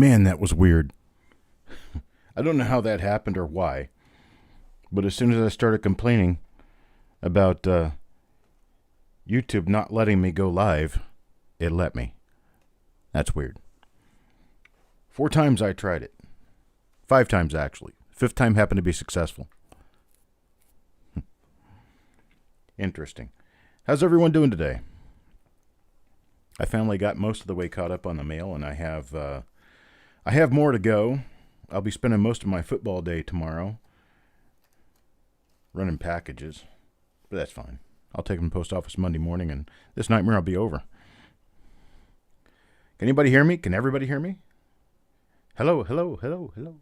Man, that was weird. I don't know how that happened or why, but as soon as I started complaining about YouTube not letting me go live, it let me. That's weird. 4 times I tried it. 5 times, actually. 5th time happened to be successful. Interesting. How's everyone doing today? I finally got most of the way caught up on the mail, and I have more to go. I'll be spending most of my football day tomorrow running packages, but that's fine. I'll take them to the post office Monday morning, and this nightmare will be over. Can anybody hear me? Can everybody hear me? Hello, hello, hello, hello.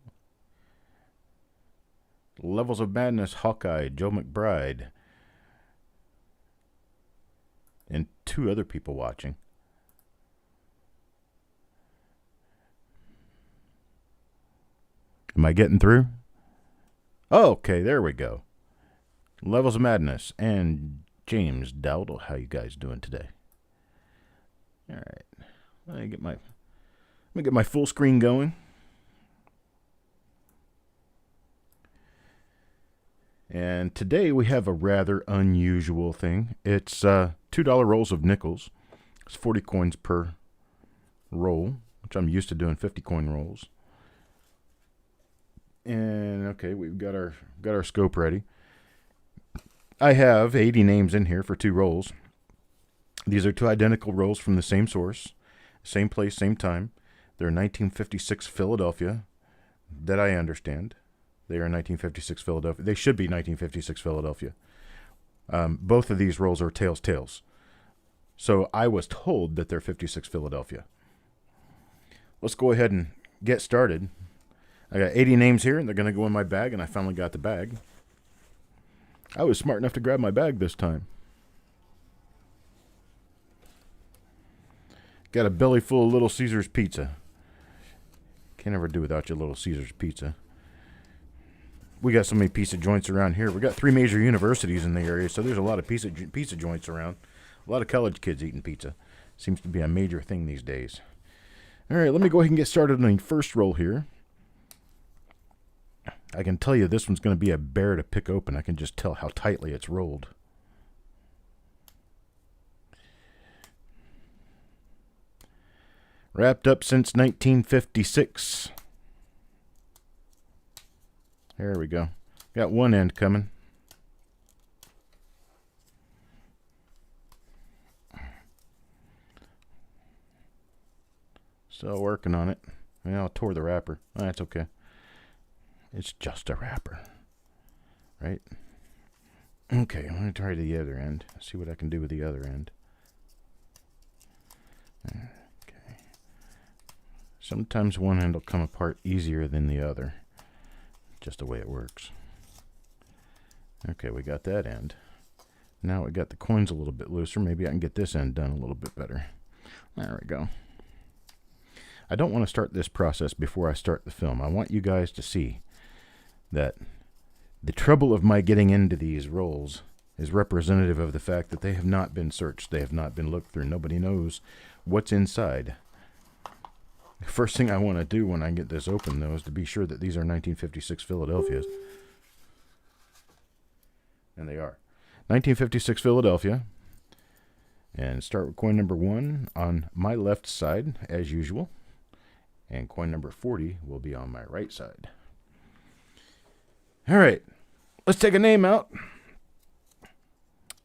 Levels of Madness, Hawkeye, Joe McBride, and 2 other people watching. Am I getting through? Oh, okay, there we go. Levels of Madness and James Dowdle. How you guys doing today? All right. Let me get my full screen going. And today we have a rather unusual thing. It's $2 rolls of nickels. It's 40 coins per roll, which I'm used to doing 50 coin rolls. And okay, we've got our scope ready. I have 80 names in here for 2 rolls. These are 2 identical rolls from the same source, same place, same time. They're 1956 Philadelphia, that I understand. They are 1956 Philadelphia. They should be 1956 Philadelphia. Both of these rolls are tails. So I was told that they're 56 Philadelphia. Let's go ahead and get started. I got 80 names here, and they're going to go in my bag, and I finally got the bag. I was smart enough to grab my bag this time. Got a belly full of Little Caesars pizza. Can't ever do without your Little Caesars pizza. We got so many pizza joints around here. We got 3 major universities in the area, so there's a lot of pizza joints around. A lot of college kids eating pizza. Seems to be a major thing these days. All right, let me go ahead and get started on the first roll here. I can tell you this one's going to be a bear to pick open. I can just tell how tightly it's rolled. Wrapped up since 1956. There we go. Got one end coming. Still working on it. Well, I tore the wrapper. Oh, that's okay. It's just a wrapper, right? Okay, I'm going to try the other end. See what I can do with the other end. Okay. Sometimes one end will come apart easier than the other. Just the way it works. Okay, we got that end. Now we got the coins a little bit looser. Maybe I can get this end done a little bit better. There we go. I don't want to start this process before I start the film. I want you guys to see that the trouble of my getting into these rolls is representative of the fact that they have not been searched. They have not been looked through. Nobody knows what's inside. The first thing I want to do when I get this open, though, is to be sure that these are 1956 Philadelphias. And they are. 1956 Philadelphia. And start with coin number 1 on my left side, as usual. And coin number 40 will be on my right side. All right, let's take a name out.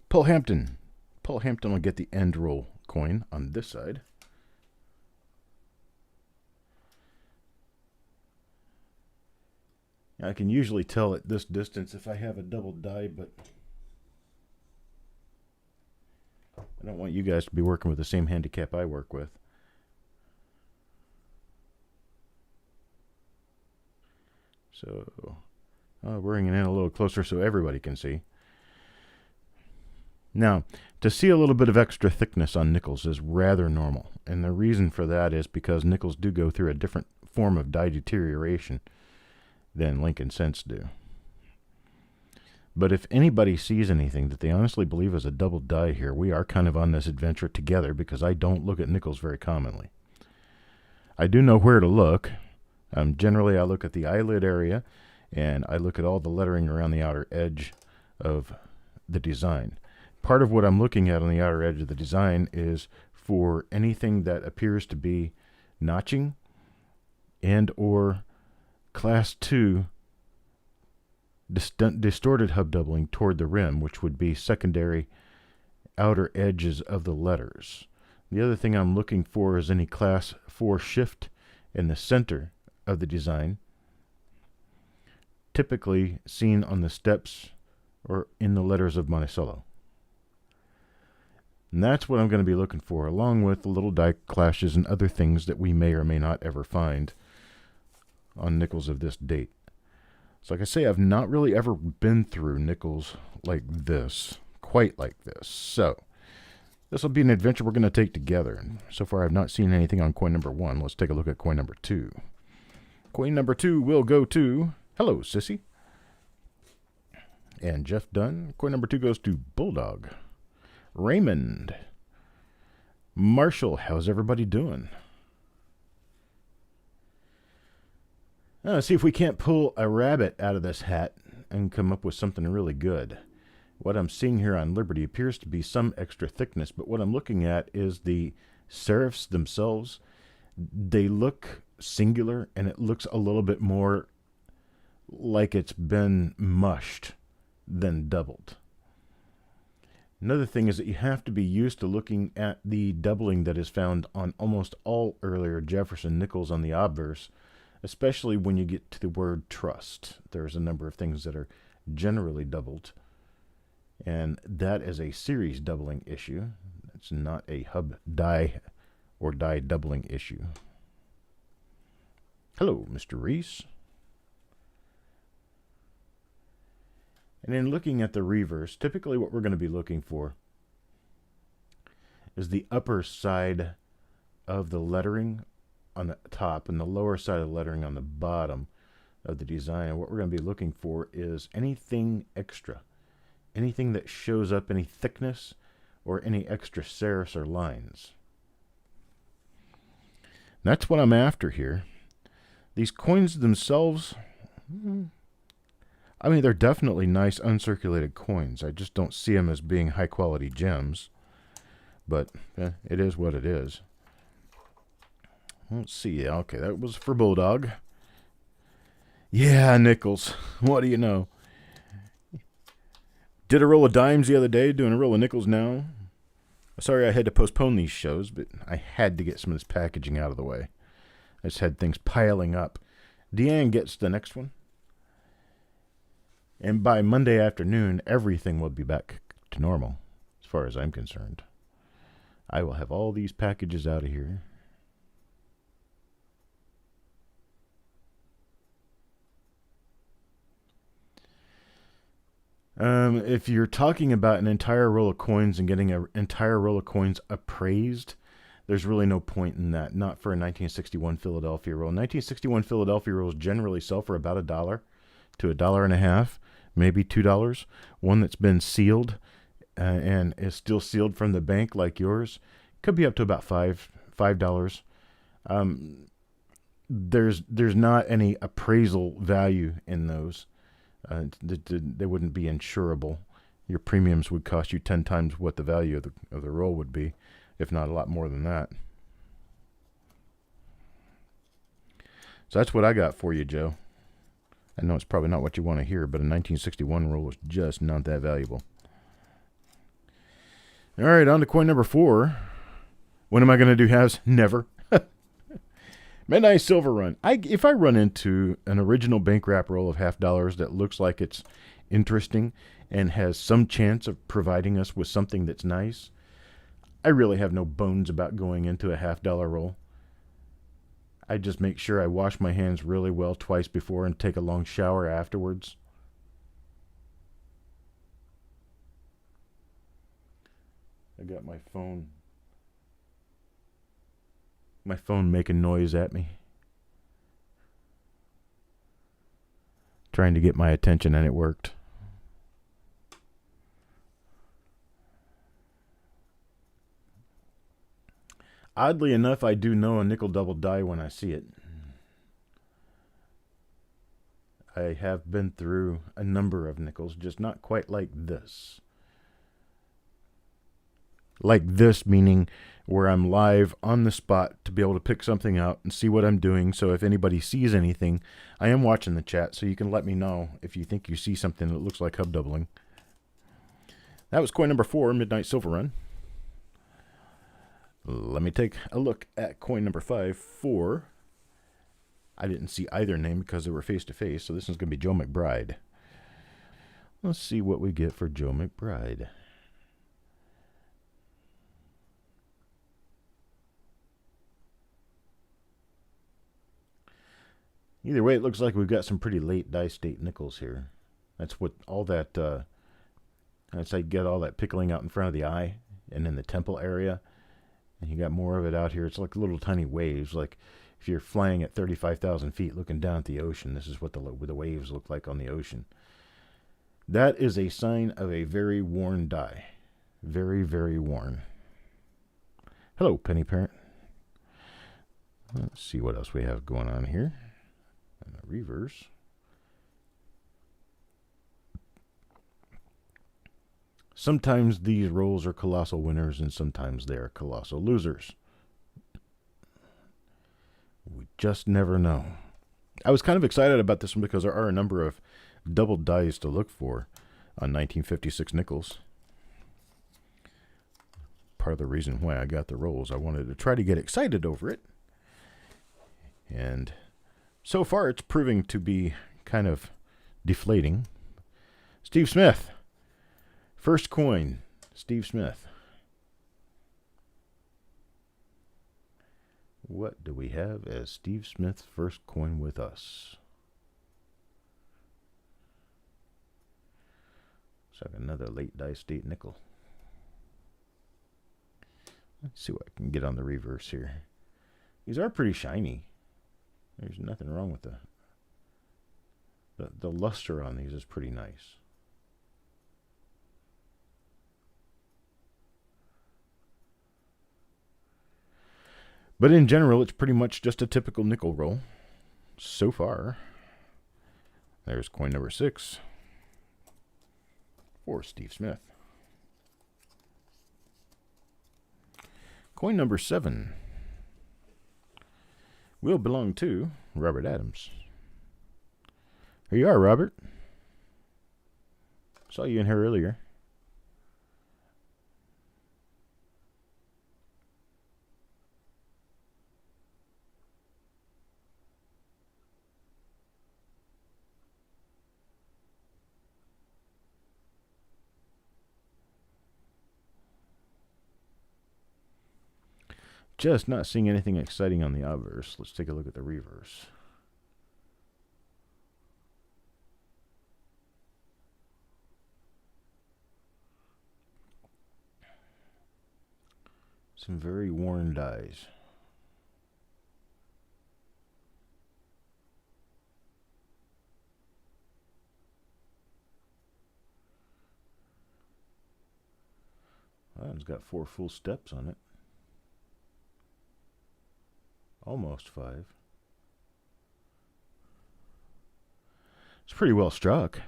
Paul Hampton. Paul Hampton will get the end roll coin on this side. I can usually tell at this distance if I have a double die, but I don't want you guys to be working with the same handicap I work with. So bringing it in a little closer so everybody can see. Now, to see a little bit of extra thickness on nickels is rather normal, and the reason for that is because nickels do go through a different form of die deterioration than Lincoln cents do. But if anybody sees anything that they honestly believe is a double die here, we are kind of on this adventure together because I don't look at nickels very commonly. I do know where to look. Generally, I look at the eyelid area, and I look at all the lettering around the outer edge of the design. Part of what I'm looking at on the outer edge of the design is for anything that appears to be notching and or class 2 distorted hub doubling toward the rim, which would be secondary outer edges of the letters. The other thing I'm looking for is any class 4 shift in the center of the design, typically seen on the steps or in the letters of Monticello. And that's what I'm going to be looking for, along with the little die clashes and other things that we may or may not ever find on nickels of this date. So like I say, I've not really ever been through nickels like this, quite like this. So this will be an adventure we're going to take together. And so far I've not seen anything on coin number 1. Let's take a look at coin number 2. Coin number 2 will go to, hello, Sissy. And Jeff Dunn. Coin number 2 goes to Bulldog. Raymond. Marshall, how's everybody doing? Let's see if we can't pull a rabbit out of this hat and come up with something really good. What I'm seeing here on Liberty appears to be some extra thickness, but what I'm looking at is the serifs themselves. They look singular, and it looks a little bit more like it's been mushed than doubled. Another thing is that you have to be used to looking at the doubling that is found on almost all earlier Jefferson nickels on the obverse, especially when you get to the word trust. There's a number of things that are generally doubled, and that is a series doubling issue. It's not a hub die or die doubling issue. Hello, Mr. Reese. And in looking at the reverse, typically what we're going to be looking for is the upper side of the lettering on the top and the lower side of the lettering on the bottom of the design. And what we're going to be looking for is anything extra, anything that shows up, any thickness or any extra serifs or lines. That's what I'm after here. These coins themselves, I mean, they're definitely nice uncirculated coins. I just don't see them as being high quality gems. But it is what it is. Let's see. Okay, that was for Bulldog. Yeah, nickels. What do you know? Did a roll of dimes the other day, doing a roll of nickels now. Sorry I had to postpone these shows, but I had to get some of this packaging out of the way. I just had things piling up. Deanne gets the next one. And by Monday afternoon, everything will be back to normal, as far as I'm concerned. I will have all these packages out of here. If you're talking about an entire roll of coins and getting an entire roll of coins appraised, there's really no point in that. Not for a 1961 Philadelphia roll. 1961 Philadelphia rolls generally sell for about $1 to $1.50, maybe $2. One that's been sealed and is still sealed from the bank like yours could be up to about $5. There's not any appraisal value in those. They wouldn't be insurable. Your premiums would cost you 10 times what the value of the roll would be, if not a lot more than that. So that's what I got for you, Joe. I know it's probably not what you want to hear, but a 1961 roll is just not that valuable. All right, on to coin number 4. When am I going to do halves? Never. Midnight Silver Run. If I run into an original bank wrap roll of $50 that looks like it's interesting and has some chance of providing us with something that's nice, I really have no bones about going into a $50 roll. I just make sure I wash my hands really well twice before and take a long shower afterwards. I got my phone making noise at me, trying to get my attention, and it worked. Oddly enough, I do know a nickel double die when I see it. I have been through a number of nickels, just not quite like this. Like this, meaning where I'm live on the spot to be able to pick something out and see what I'm doing. So if anybody sees anything, I am watching the chat, so you can let me know if you think you see something that looks like hub doubling. That was coin number 4, Midnight Silver Run. Let me take a look at coin number 5 for... I didn't see either name because they were face-to-face, so this one's going to be Joe McBride. Let's see what we get for Joe McBride. Either way, it looks like we've got some pretty late die state nickels here. That's what all that, that's like get all that pickling out in front of the eye and in the temple area. And you got more of it out here. It's like little tiny waves. Like if you're flying at 35,000 feet looking down at the ocean, this is what the waves look like on the ocean. That is a sign of a very worn die. Very, very worn. Hello, Penny Parent. Let's see what else we have going on here. And the reverse. Sometimes these rolls are colossal winners and sometimes they are colossal losers. We just never know. I was kind of excited about this one because there are a number of double dies to look for on 1956 nickels. Part of the reason why I got the rolls, I wanted to try to get excited over it. And so far, it's proving to be kind of deflating. Steve Smith. First coin, Steve Smith. What do we have as Steve Smith's first coin with us? Looks like another late die state nickel. Let's see what I can get on the reverse here. These are pretty shiny. There's nothing wrong with the luster on these is pretty nice. But in general, it's pretty much just a typical nickel roll so far. There's coin number 6 for Steve Smith. Coin number 7 will belong to Robert Adams. Here you are, Robert. Saw you in here earlier. Just not seeing anything exciting on the obverse. Let's take a look at the reverse. Some very worn dies. Well, it's got 4 full steps on it. Almost 5. It's pretty well struck.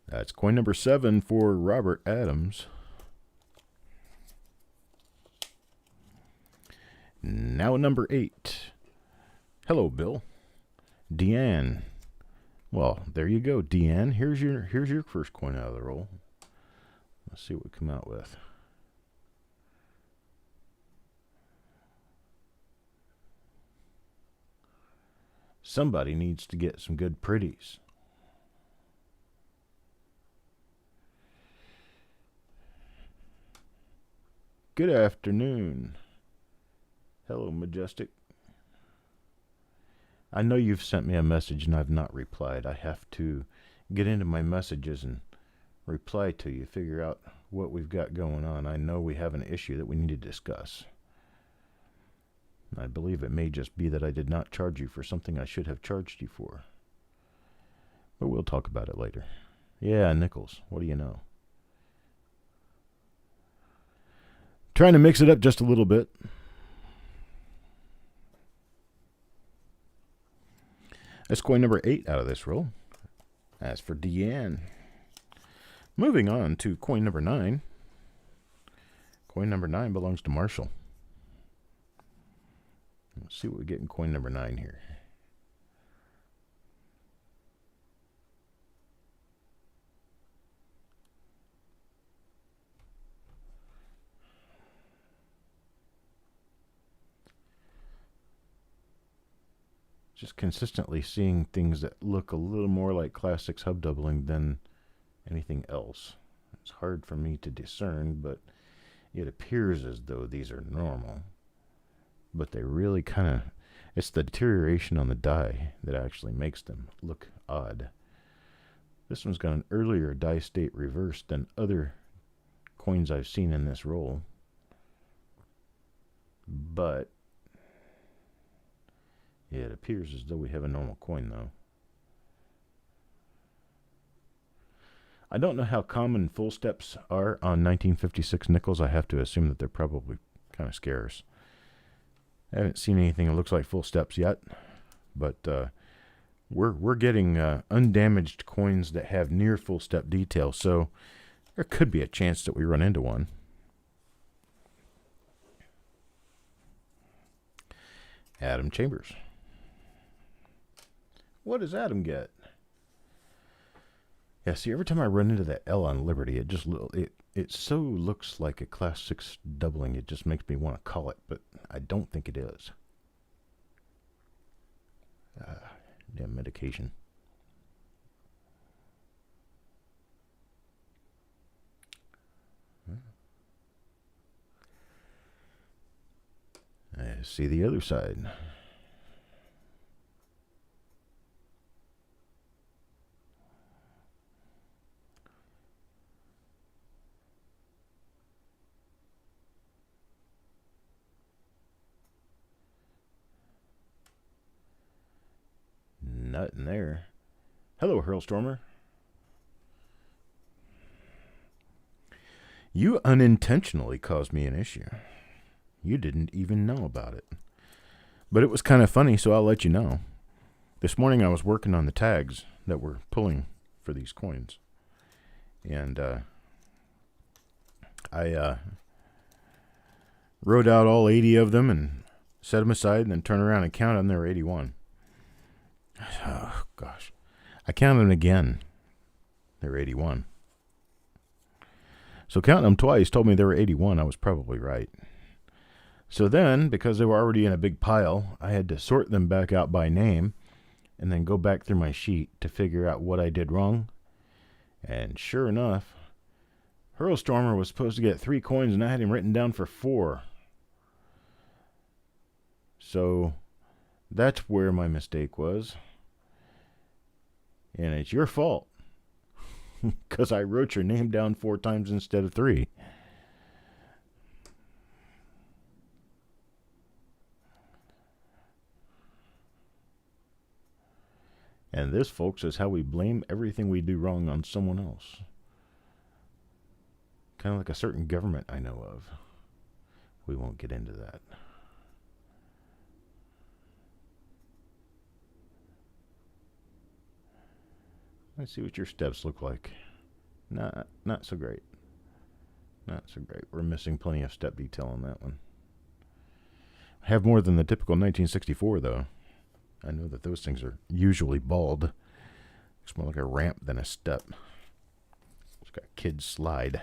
That's coin number 7 for Robert Adams. Now number 8. Hello, Bill. Deanne. Well, there you go, Deanne. Here's your first coin out of the roll. Let's see what we come out with. Somebody needs to get some good pretties. Good afternoon. Hello, Majestic. I know you've sent me a message and I've not replied. I have to get into my messages and reply to you, figure out what we've got going on. I know we have an issue that we need to discuss. I believe it may just be that I did not charge you for something I should have charged you for. But we'll talk about it later. Yeah, nickels. What do you know? Trying to mix it up just a little bit. That's coin number 8 out of this roll. As for Deanne. Moving on to coin number 9. Coin number 9 belongs to Marshall. Let's see what we get in coin number 9 here. Just consistently seeing things that look a little more like Class 6 hub doubling than anything else. It's hard for me to discern, but it appears as though these are normal. But they really kind of... It's the deterioration on the die that actually makes them look odd. This one's got an earlier die state reverse than other coins I've seen in this roll. But it appears as though we have a normal coin, though. I don't know how common full steps are on 1956 nickels. I have to assume that they're probably kind of scarce. I haven't seen anything that looks like full steps yet, but we're getting undamaged coins that have near full step detail, so there could be a chance that we run into one. Adam Chambers. What does Adam get? Yeah, see, every time I run into that L on Liberty, it so looks like a Class 6 doubling, it just makes me want to call it, but I don't think it is. Damn medication. I see the other side. Nothing there. Hello, Hurlstormer. You unintentionally caused me an issue. You didn't even know about it. But it was kind of funny, so I'll let you know. This morning I was working on the tags that we're pulling for these coins. And I wrote out all 80 of them and set them aside and then turned around and counted them. There were 81. Oh, gosh. I counted them again. There were 81. So counting them twice told me there were 81. I was probably right. So then, because they were already in a big pile, I had to sort them back out by name and then go back through my sheet to figure out what I did wrong. And sure enough, Hurlstormer was supposed to get 3 coins and I had him written down for 4. So that's where my mistake was. And it's your fault. Because I wrote your name down 4 times instead of 3. And this, folks, is how we blame everything we do wrong on someone else. Kind of like a certain government I know of. We won't get into that. Let's see what your steps look like. Not so great. Not so great. We're missing plenty of step detail on that one. I have more than the typical 1964, though. I know that those things are usually bald. It's more like a ramp than a step. It's got a kid's slide.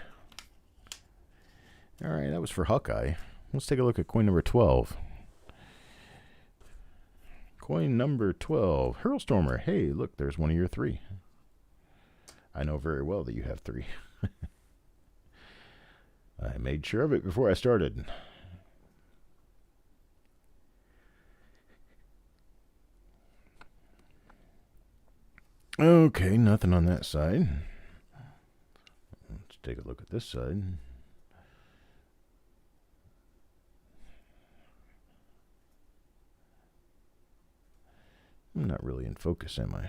All right, that was for Hawkeye. Let's take a look at coin number 12. Coin number 12. Hurlstormer. Hey, look, there's one of your 3. I know very well that you have 3. I made sure of it before I started. Okay, nothing on that side. Let's take a look at this side. I'm not really in focus, am I? There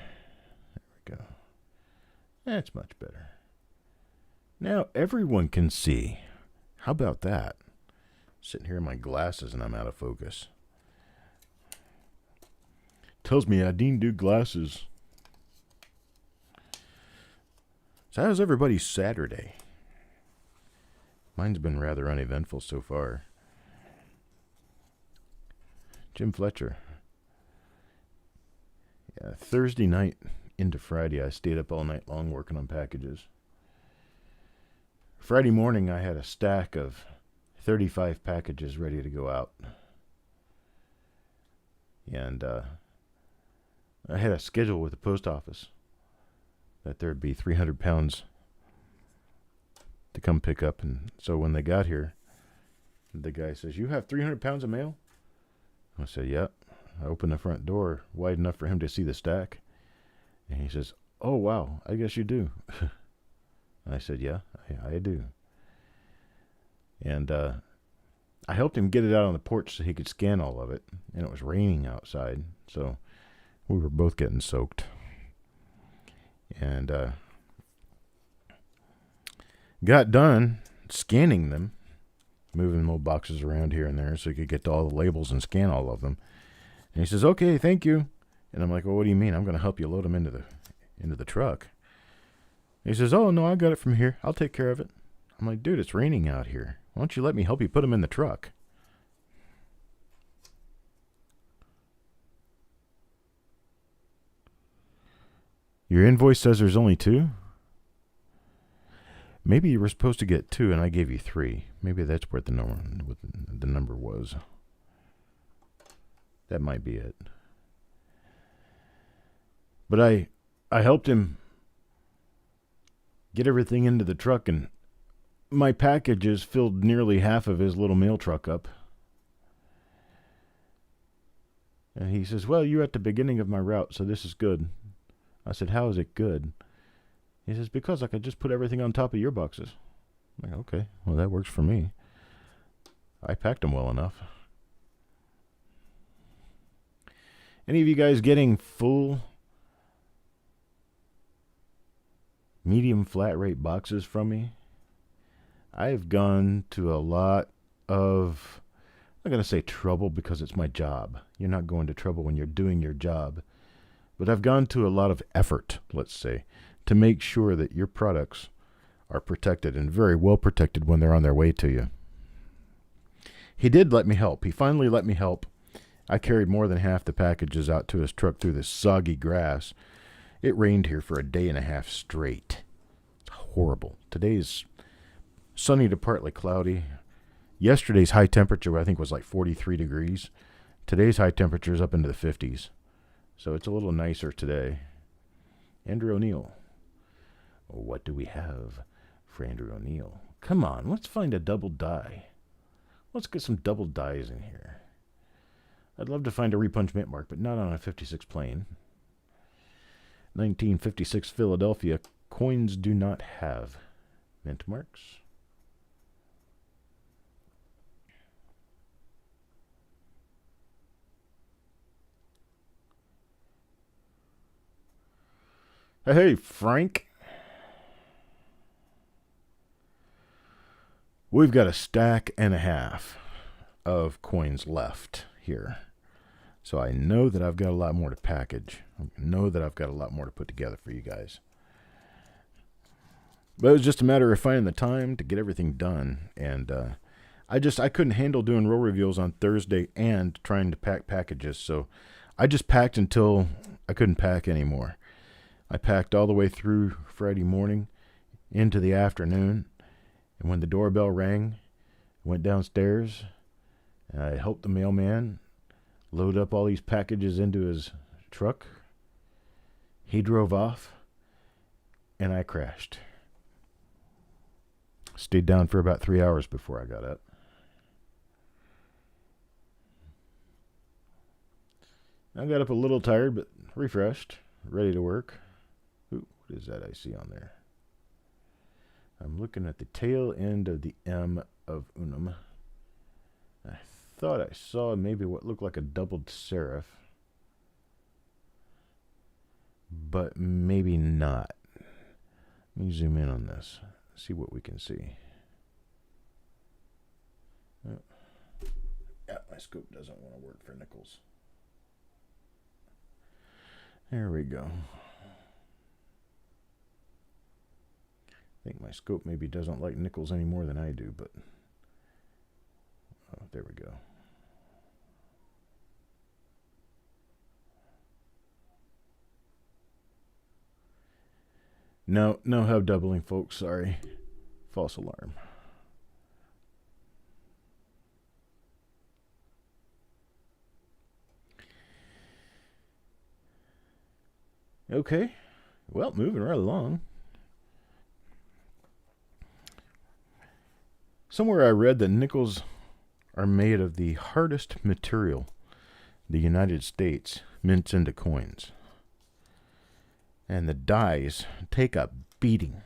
we go. That's much better. Now everyone can see. How about that? Sitting here in my glasses and I'm out of focus. Tells me I didn't do glasses. So how's everybody's Saturday? Mine's been rather uneventful so far. Jim Fletcher. Yeah, Thursday night into Friday, I stayed up all night long working on packages. Friday morning, I had a stack of 35 packages ready to go out. And I had a schedule with the post office that there'd be 300 pounds to come pick up. And so when they got here, the guy says, "You have 300 pounds of mail?" I said, "Yep." I opened the front door wide enough for him to see the stack. And he says, "Oh, wow, I guess you do." I said, "Yeah, I do." And I helped him get it out on the porch so he could scan all of it. And it was raining outside, so we were both getting soaked. And got done scanning them, moving little boxes around here and there so he could get to all the labels and scan all of them. And he says, "Okay, thank you." And I'm like, "Well, what do you mean? I'm going to help you load them into the truck." And he says, "Oh, no, I got it from here. I'll take care of it." I'm like, "Dude, it's raining out here. Why don't you let me help you put them in the truck?" Your invoice says there's only 2? Maybe you were supposed to get 2 and I gave you 3. Maybe that's what the number was. That might be it. But I helped him get everything into the truck, and my packages filled nearly half of his little mail truck up. And he says, "Well, you're at the beginning of my route, so this is good." I said, "How is it good?" He says, "Because I could just put everything on top of your boxes." I'm like, "Okay, well, that works for me. I packed them well enough." Any of you guys getting full medium flat rate boxes from me? I've gone to a lot of, I'm not going to say trouble because it's my job. You're not going to trouble when you're doing your job. But I've gone to a lot of effort, let's say, to make sure that your products are protected and very well protected when they're on their way to you. He did let me help. He finally let me help. I carried more than half the packages out to his truck through this soggy grass. It rained here for a day and a half straight. It's horrible. Today's sunny to partly cloudy. Yesterday's high temperature, I think, was like 43 degrees. Today's high temperature is up into the 50s. So it's a little nicer today. Andrew O'Neill. What do we have for Andrew O'Neill? Come on, let's find a double die. Let's get some double dies in here. I'd love to find a repunch mint mark, but not on a 56 plane. 1956 Philadelphia. Coins do not have mint marks. Hey, Frank. We've got a stack and a half of coins left here. So I know that I've got a lot more to package. I know that I've got a lot more to put together for you guys. But it was just a matter of finding the time to get everything done. And I couldn't handle doing roll reveals on Thursday and trying to pack packages. So I just packed until I couldn't pack anymore. I packed all the way through Friday morning into the afternoon. And when the doorbell rang, I went downstairs and I helped the mailman load up all these packages into his truck. He drove off and I crashed. Stayed down for about 3 hours before I got up. I got up a little tired, but refreshed, ready to work. Ooh, what is that I see on there? I'm looking at the tail end of the M of Unum. I thought I saw maybe what looked like a doubled serif, but maybe not. Let me zoom in on this, see what we can see. scope doesn't want to work for nickels. There we go. I think my scope maybe doesn't like nickels any more than I do, but oh, there we go. No hub doubling, folks. Sorry. False alarm. Okay. Well, moving right along. Somewhere I read that nickels are made of the hardest material the United States mints into coins. And the dies take a beating.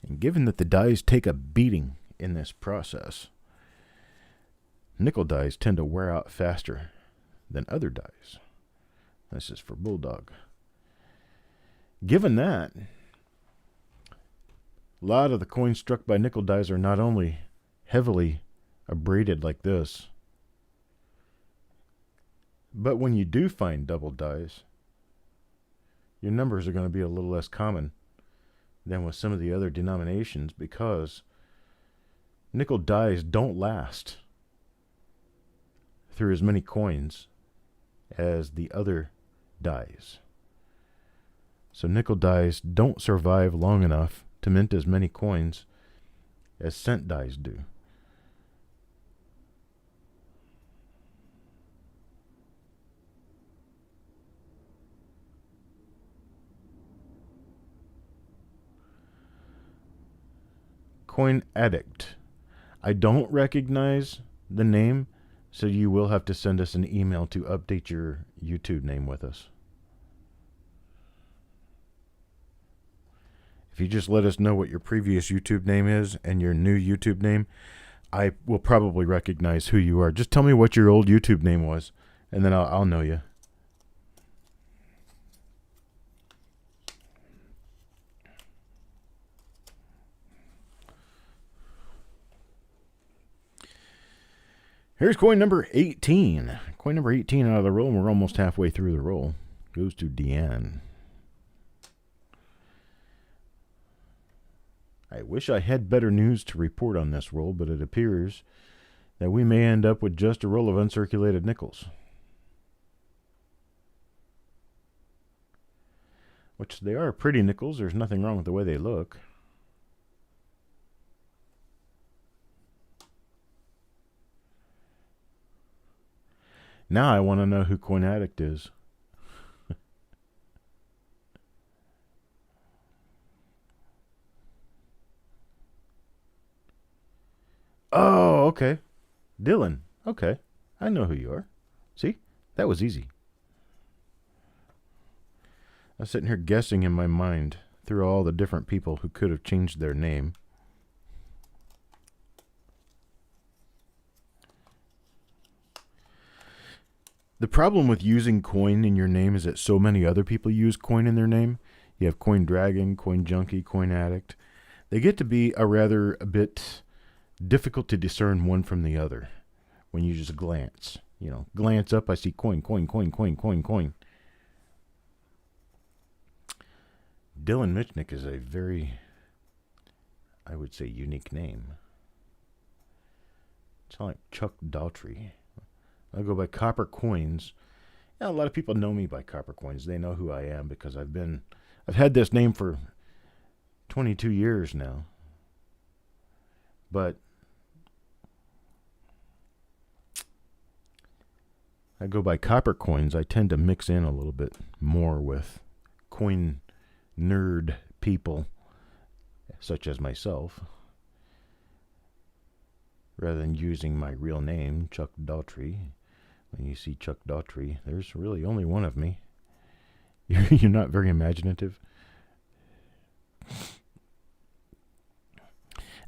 And given that the dies take a beating in this process, nickel dies tend to wear out faster than other dies. This is for Bulldog. Given that, a lot of the coins struck by nickel dies are not only heavily abraded like this, but when you do find double dies, your numbers are going to be a little less common than with some of the other denominations, because nickel dies don't last through as many coins as the other dies. So nickel dies don't survive long enough to mint as many coins as cent dies do. Coin Addict. I don't recognize the name, so you will have to send us an email to update your YouTube name with us. If you just let us know what your previous YouTube name is and your new YouTube name, I will probably recognize who you are. Just tell me what your old YouTube name was, and then I'll know you. Here's coin number 18. Coin number 18 out of the roll, and we're almost halfway through the roll. Goes to Deanne. I wish I had better news to report on this roll, but it appears that we may end up with just a roll of uncirculated nickels. Which they are pretty nickels. There's nothing wrong with the way they look. Now I want to know who Coin Addict is. Oh, okay. Dylan. Okay. I know who you are. See? That was easy. I was sitting here guessing in my mind through all the different people who could have changed their name. The problem with using coin in your name is that so many other people use coin in their name. You have Coin Dragon, Coin Junkie, Coin Addict. They get to be a bit difficult to discern one from the other when you just glance. You know, glance up, I see coin, coin, coin, coin, coin, coin. Dylan Mitchnick is a very, I would say, unique name. It's like Chuck Daughtrey. I go by Coppercoins. Yeah, a lot of people know me by Coppercoins. They know who I am because I've had this name for 22 years now. But I go by Coppercoins. I tend to mix in a little bit more with coin nerd people, such as myself, rather than using my real name, Chuck Daughtrey. When you see Chuck Daughtrey, there's really only one of me. You're not very imaginative.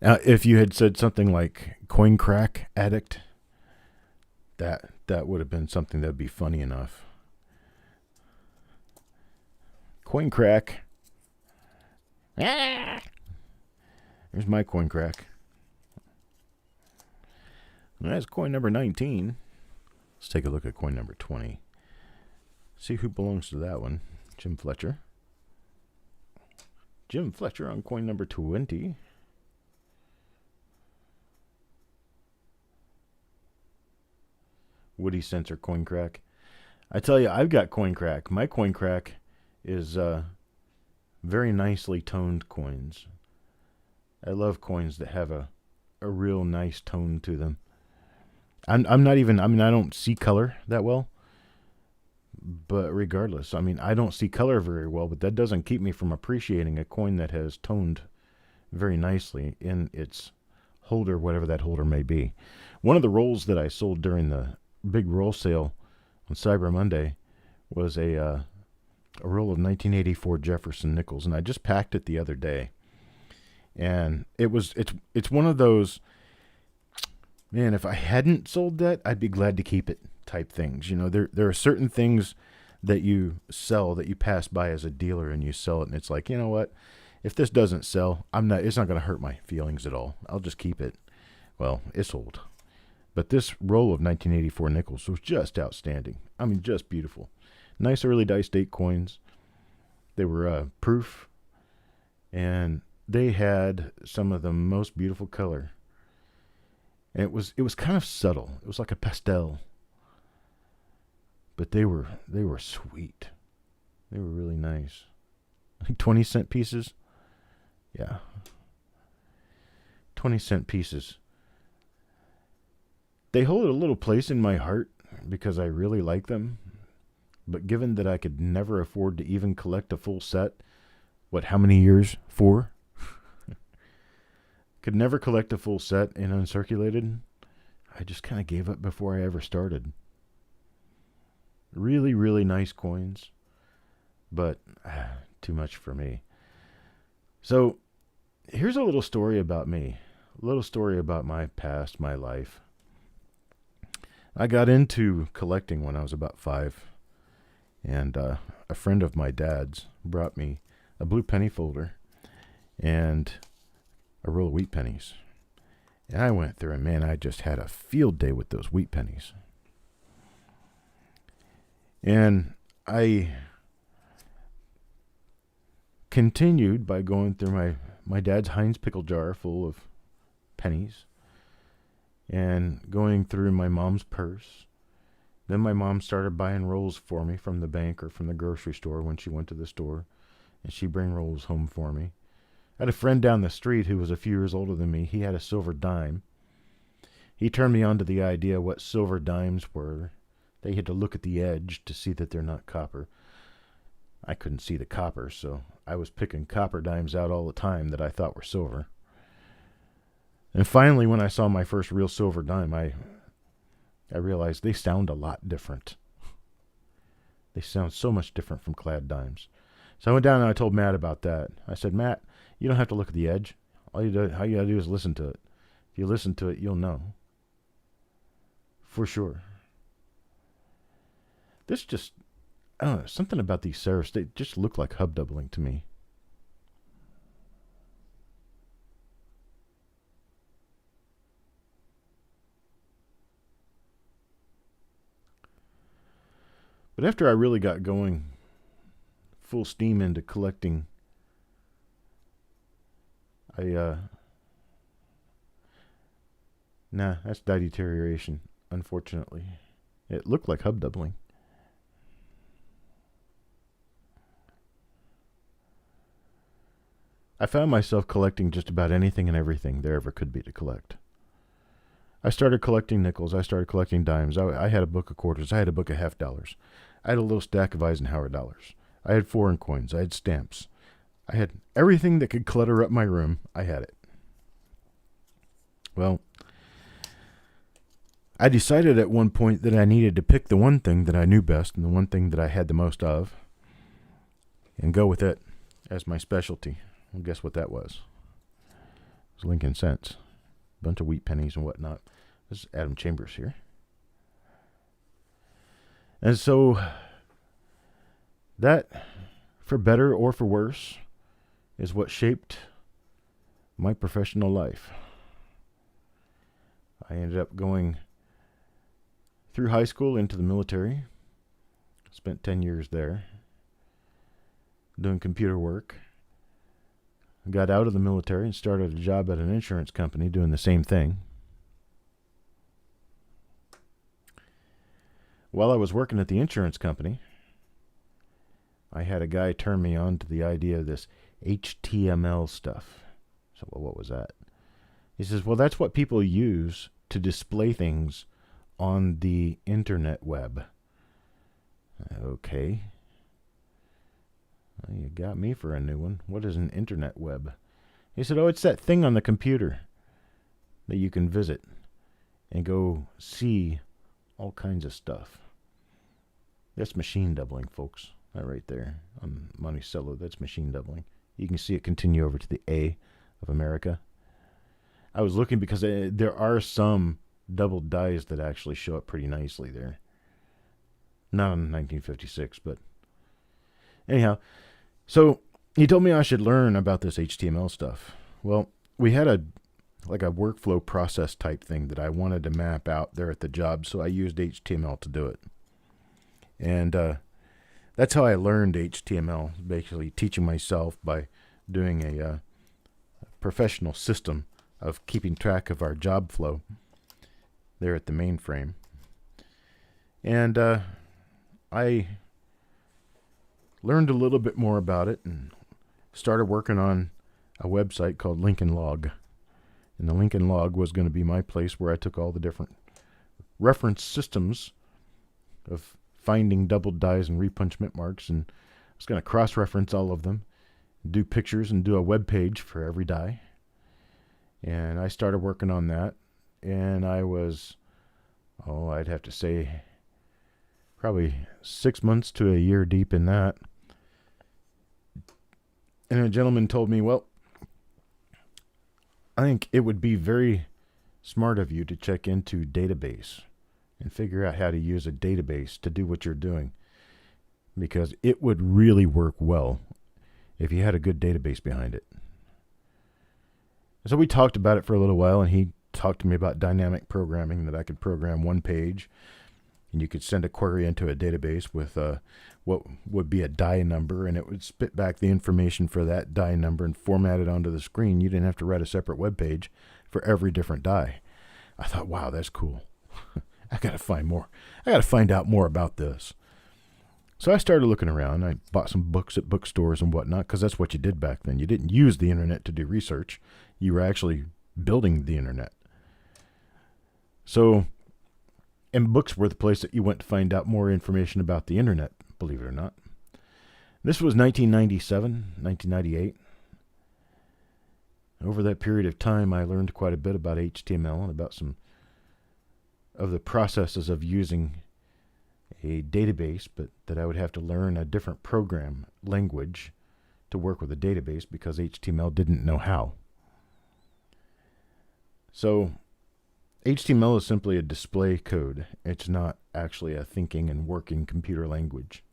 Now, if you had said something like Coin Crack Addict, that would have been something that would be funny enough. Coin Crack. Here's my Coin Crack. That's coin number 19. Let's take a look at coin number 20. See who belongs to that one. Jim Fletcher. Jim Fletcher on coin number 20. Woody Sensor coin crack. I tell you, I've got coin crack. My coin crack is very nicely toned coins. I love coins that have a real nice tone to them. I'm not even, I mean, I don't see color that well. But regardless, I mean, I don't see color very well, but that doesn't keep me from appreciating a coin that has toned very nicely in its holder, whatever that holder may be. One of the rolls that I sold during the big roll sale on Cyber Monday was a roll of 1984 Jefferson nickels, and I just packed it the other day. And it's one of those, man, if I hadn't sold that, I'd be glad to keep it type things. You know, there are certain things that you sell that you pass by as a dealer and you sell it, and it's like, you know what? If this doesn't sell, it's not going to hurt my feelings at all. I'll just keep it. Well, it's old. But this roll of 1984 nickels was just outstanding. I mean, just beautiful. Nice early dice date coins. They were proof, and they had some of the most beautiful color. And it was kind of subtle. It was like a pastel. But they were sweet. They were really nice. Like 20-cent pieces. Yeah. 20-cent pieces. They hold a little place in my heart because I really like them. But given that I could never afford to even collect a full set, how many years? 4? Could never collect a full set in uncirculated. I just kind of gave up before I ever started. Really, really nice coins, but too much for me. So here's a little story about me, a little story about my past, my life. I got into collecting when I was about 5, and a friend of my dad's brought me a blue penny folder and a roll of wheat pennies. And I went through, and man, I just had a field day with those wheat pennies. And I continued by going through my dad's Heinz pickle jar full of pennies and going through my mom's purse. Then my mom started buying rolls for me from the bank or from the grocery store when she went to the store, and she'd bring rolls home for me. I had a friend down the street who was a few years older than me. He had a silver dime. He turned me on to the idea what silver dimes were. They had to look at the edge to see that they're not copper. I couldn't see the copper, so I was picking copper dimes out all the time that I thought were silver. And finally, when I saw my first real silver dime, I realized they sound a lot different. They sound so much different from clad dimes. So I went down and I told Matt about that. I said, Matt, you don't have to look at the edge. All you got to do is listen to it. If you listen to it, you'll know. For sure. This just, I don't know, something about these serifs, they just look like hubdoubling to me. But after I really got going full steam into collecting, that's die deterioration, unfortunately. It looked like hubdoubling. I found myself collecting just about anything and everything there ever could be to collect. I started collecting nickels. I started collecting dimes. I had a book of quarters. I had a book of half dollars. I had a little stack of Eisenhower dollars. I had foreign coins. I had stamps. I had everything that could clutter up my room. I had it. Well, I decided at one point that I needed to pick the one thing that I knew best and the one thing that I had the most of and go with it as my specialty. Well, guess what that was? It was Lincoln Cents. A bunch of wheat pennies and whatnot. This is Adam Chambers here. And so that, for better or for worse, is what shaped my professional life. I ended up going through high school into the military. Spent 10 years there doing computer work. Got out of the military and started a job at an insurance company doing the same thing. While I was working at the insurance company, I had a guy turn me on to the idea of this HTML stuff. So, well, what was that? He says, well, that's what people use to display things on the internet web. Okay. Well, you got me for a new one. What is an internet web? He said, oh, it's that thing on the computer that you can visit and go see all kinds of stuff. That's machine doubling, folks. That right there on Monticello, that's machine doubling. You can see it continue over to the A of America. I was looking because there are some doubled dies that actually show up pretty nicely there. Not in 1956, but anyhow. So he told me I should learn about this HTML stuff. Well, we had a workflow process type thing that I wanted to map out there at the job, so I used HTML to do it. And that's how I learned HTML, basically teaching myself by doing a professional system of keeping track of our job flow there at the mainframe. And I learned a little bit more about it and started working on a website called Lincoln Log. And the Lincoln Log was going to be my place where I took all the different reference systems of finding doubled dies and repunchment marks, and I was going to cross-reference all of them, do pictures, and do a web page for every die. And I started working on that, and I was, I'd have to say, probably 6 months to a year deep in that. And a gentleman told me, well, I think it would be very smart of you to check into database and figure out how to use a database to do what you're doing, because it would really work well if you had a good database behind it. So we talked about it for a little while, and he talked to me about dynamic programming, that I could program one page, and you could send a query into a database with what would be a die number, and it would spit back the information for that die number and format it onto the screen. You didn't have to write a separate web page for every different die. I thought, wow, that's cool. I got to find more. I got to find out more about this. So I started looking around. I bought some books at bookstores and whatnot, because that's what you did back then. You didn't use the internet to do research. You were actually building the internet. So, and books were the place that you went to find out more information about the internet, believe it or not. This was 1997, 1998. Over that period of time, I learned quite a bit about HTML and about some of the processes of using a database, but that I would have to learn a different program language to work with a database, because HTML didn't know how. So HTML is simply a display code. It's not actually a thinking and working computer language.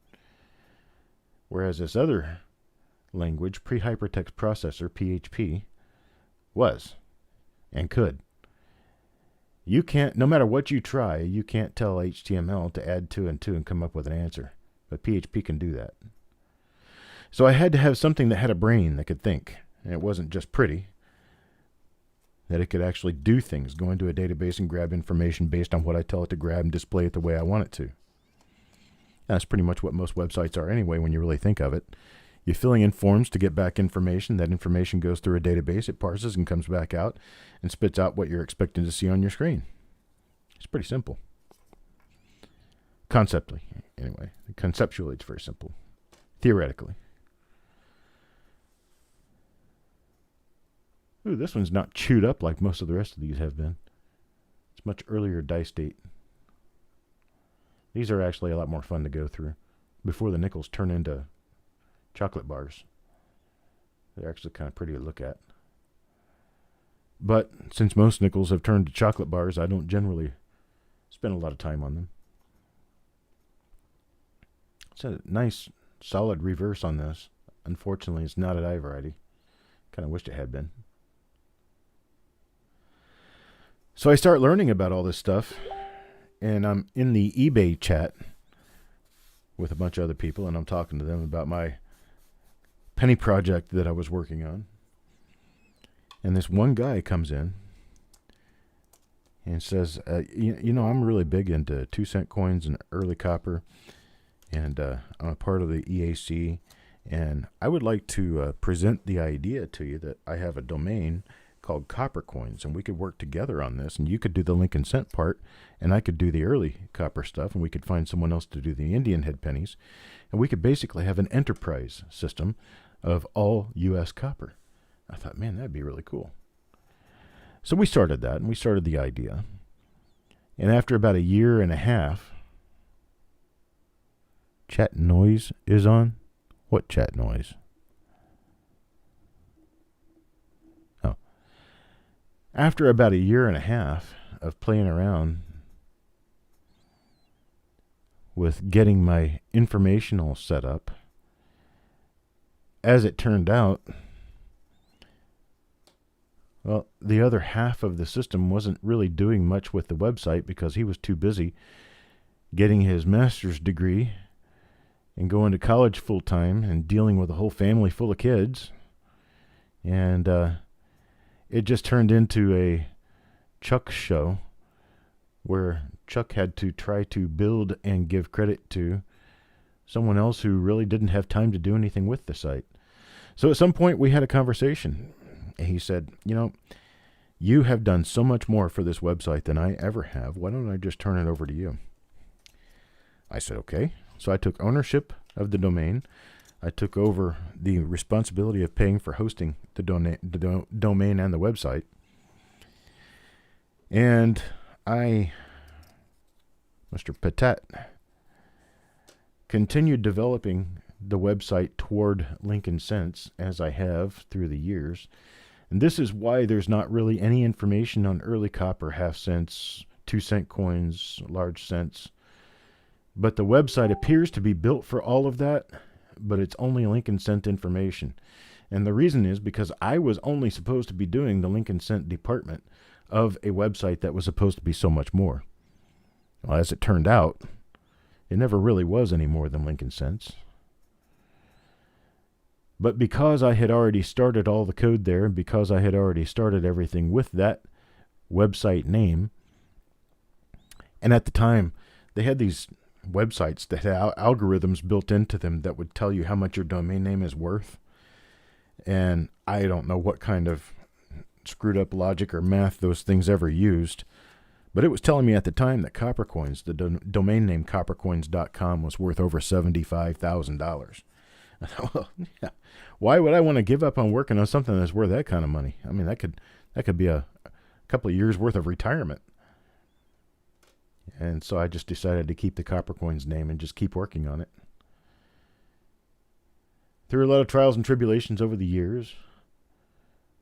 Whereas this other language, pre-hypertext processor, PHP, was and could. You can't, no matter what you try, you can't tell HTML to add 2 and 2 and come up with an answer. But PHP can do that. So I had to have something that had a brain that could think. And it wasn't just pretty. That it could actually do things, go into a database and grab information based on what I tell it to grab and display it the way I want it to. That's pretty much what most websites are anyway when you really think of it. You're filling in forms to get back information. That information goes through a database. It parses and comes back out and spits out what you're expecting to see on your screen. It's pretty simple. Conceptually, anyway. Conceptually, it's very simple. Theoretically. Ooh, this one's not chewed up like most of the rest of these have been. It's much earlier dice date. These are actually a lot more fun to go through before the nickels turn into chocolate bars. They're actually kind of pretty to look at. But since most nickels have turned to chocolate bars, I don't generally spend a lot of time on them. It's a nice, solid reverse on this. Unfortunately, it's not a die variety. Kind of wished it had been. So I start learning about all this stuff, and I'm in the eBay chat with a bunch of other people, and I'm talking to them about my penny project that I was working on. And this one guy comes in and says, you know, I'm really big into 2-cent coins and early copper, and I'm a part of the EAC, and I would like to present the idea to you that I have a domain called Coppercoins, and we could work together on this, and you could do the Lincoln cent part, and I could do the early copper stuff, and we could find someone else to do the Indian head pennies, and we could basically have an enterprise system of all U.S. copper. I thought, man, that'd be really cool. So we started that, and we started the idea. And after about a year and a half, chat noise is on? What chat noise? Oh. After about a year and a half of playing around with getting my informational set up, as it turned out, well, the other half of the system wasn't really doing much with the website because he was too busy getting his master's degree and going to college full time and dealing with a whole family full of kids. And it just turned into a Chuck show where Chuck had to try to build and give credit to someone else who really didn't have time to do anything with the site. So at some point we had a conversation. He said, you know, you have done so much more for this website than I ever have. Why don't I just turn it over to you? I said, okay. So I took ownership of the domain. I took over the responsibility of paying for hosting the domain and the website. And I, Mr. Patet, continued developing the website toward Lincoln Cents as I have through the years. And this is why there's not really any information on early copper, half cents, 2-cent coins, large cents. But the website appears to be built for all of that, but it's only Lincoln Cent information. And the reason is because I was only supposed to be doing the Lincoln Cent department of a website that was supposed to be so much more. Well, as it turned out, it never really was any more than Lincoln Cents. But because I had already started all the code there, and because I had already started everything with that website name, and at the time, they had these websites that had algorithms built into them that would tell you how much your domain name is worth. And I don't know what kind of screwed up logic or math those things ever used, but it was telling me at the time that Coppercoins, the domain name coppercoins.com, was worth over $75,000. I thought, well, yeah, why would I want to give up on working on something that's worth that kind of money? I mean, that could be a couple of years worth of retirement. And so I just decided to keep the Coppercoins name and just keep working on it. Through a lot of trials and tribulations over the years,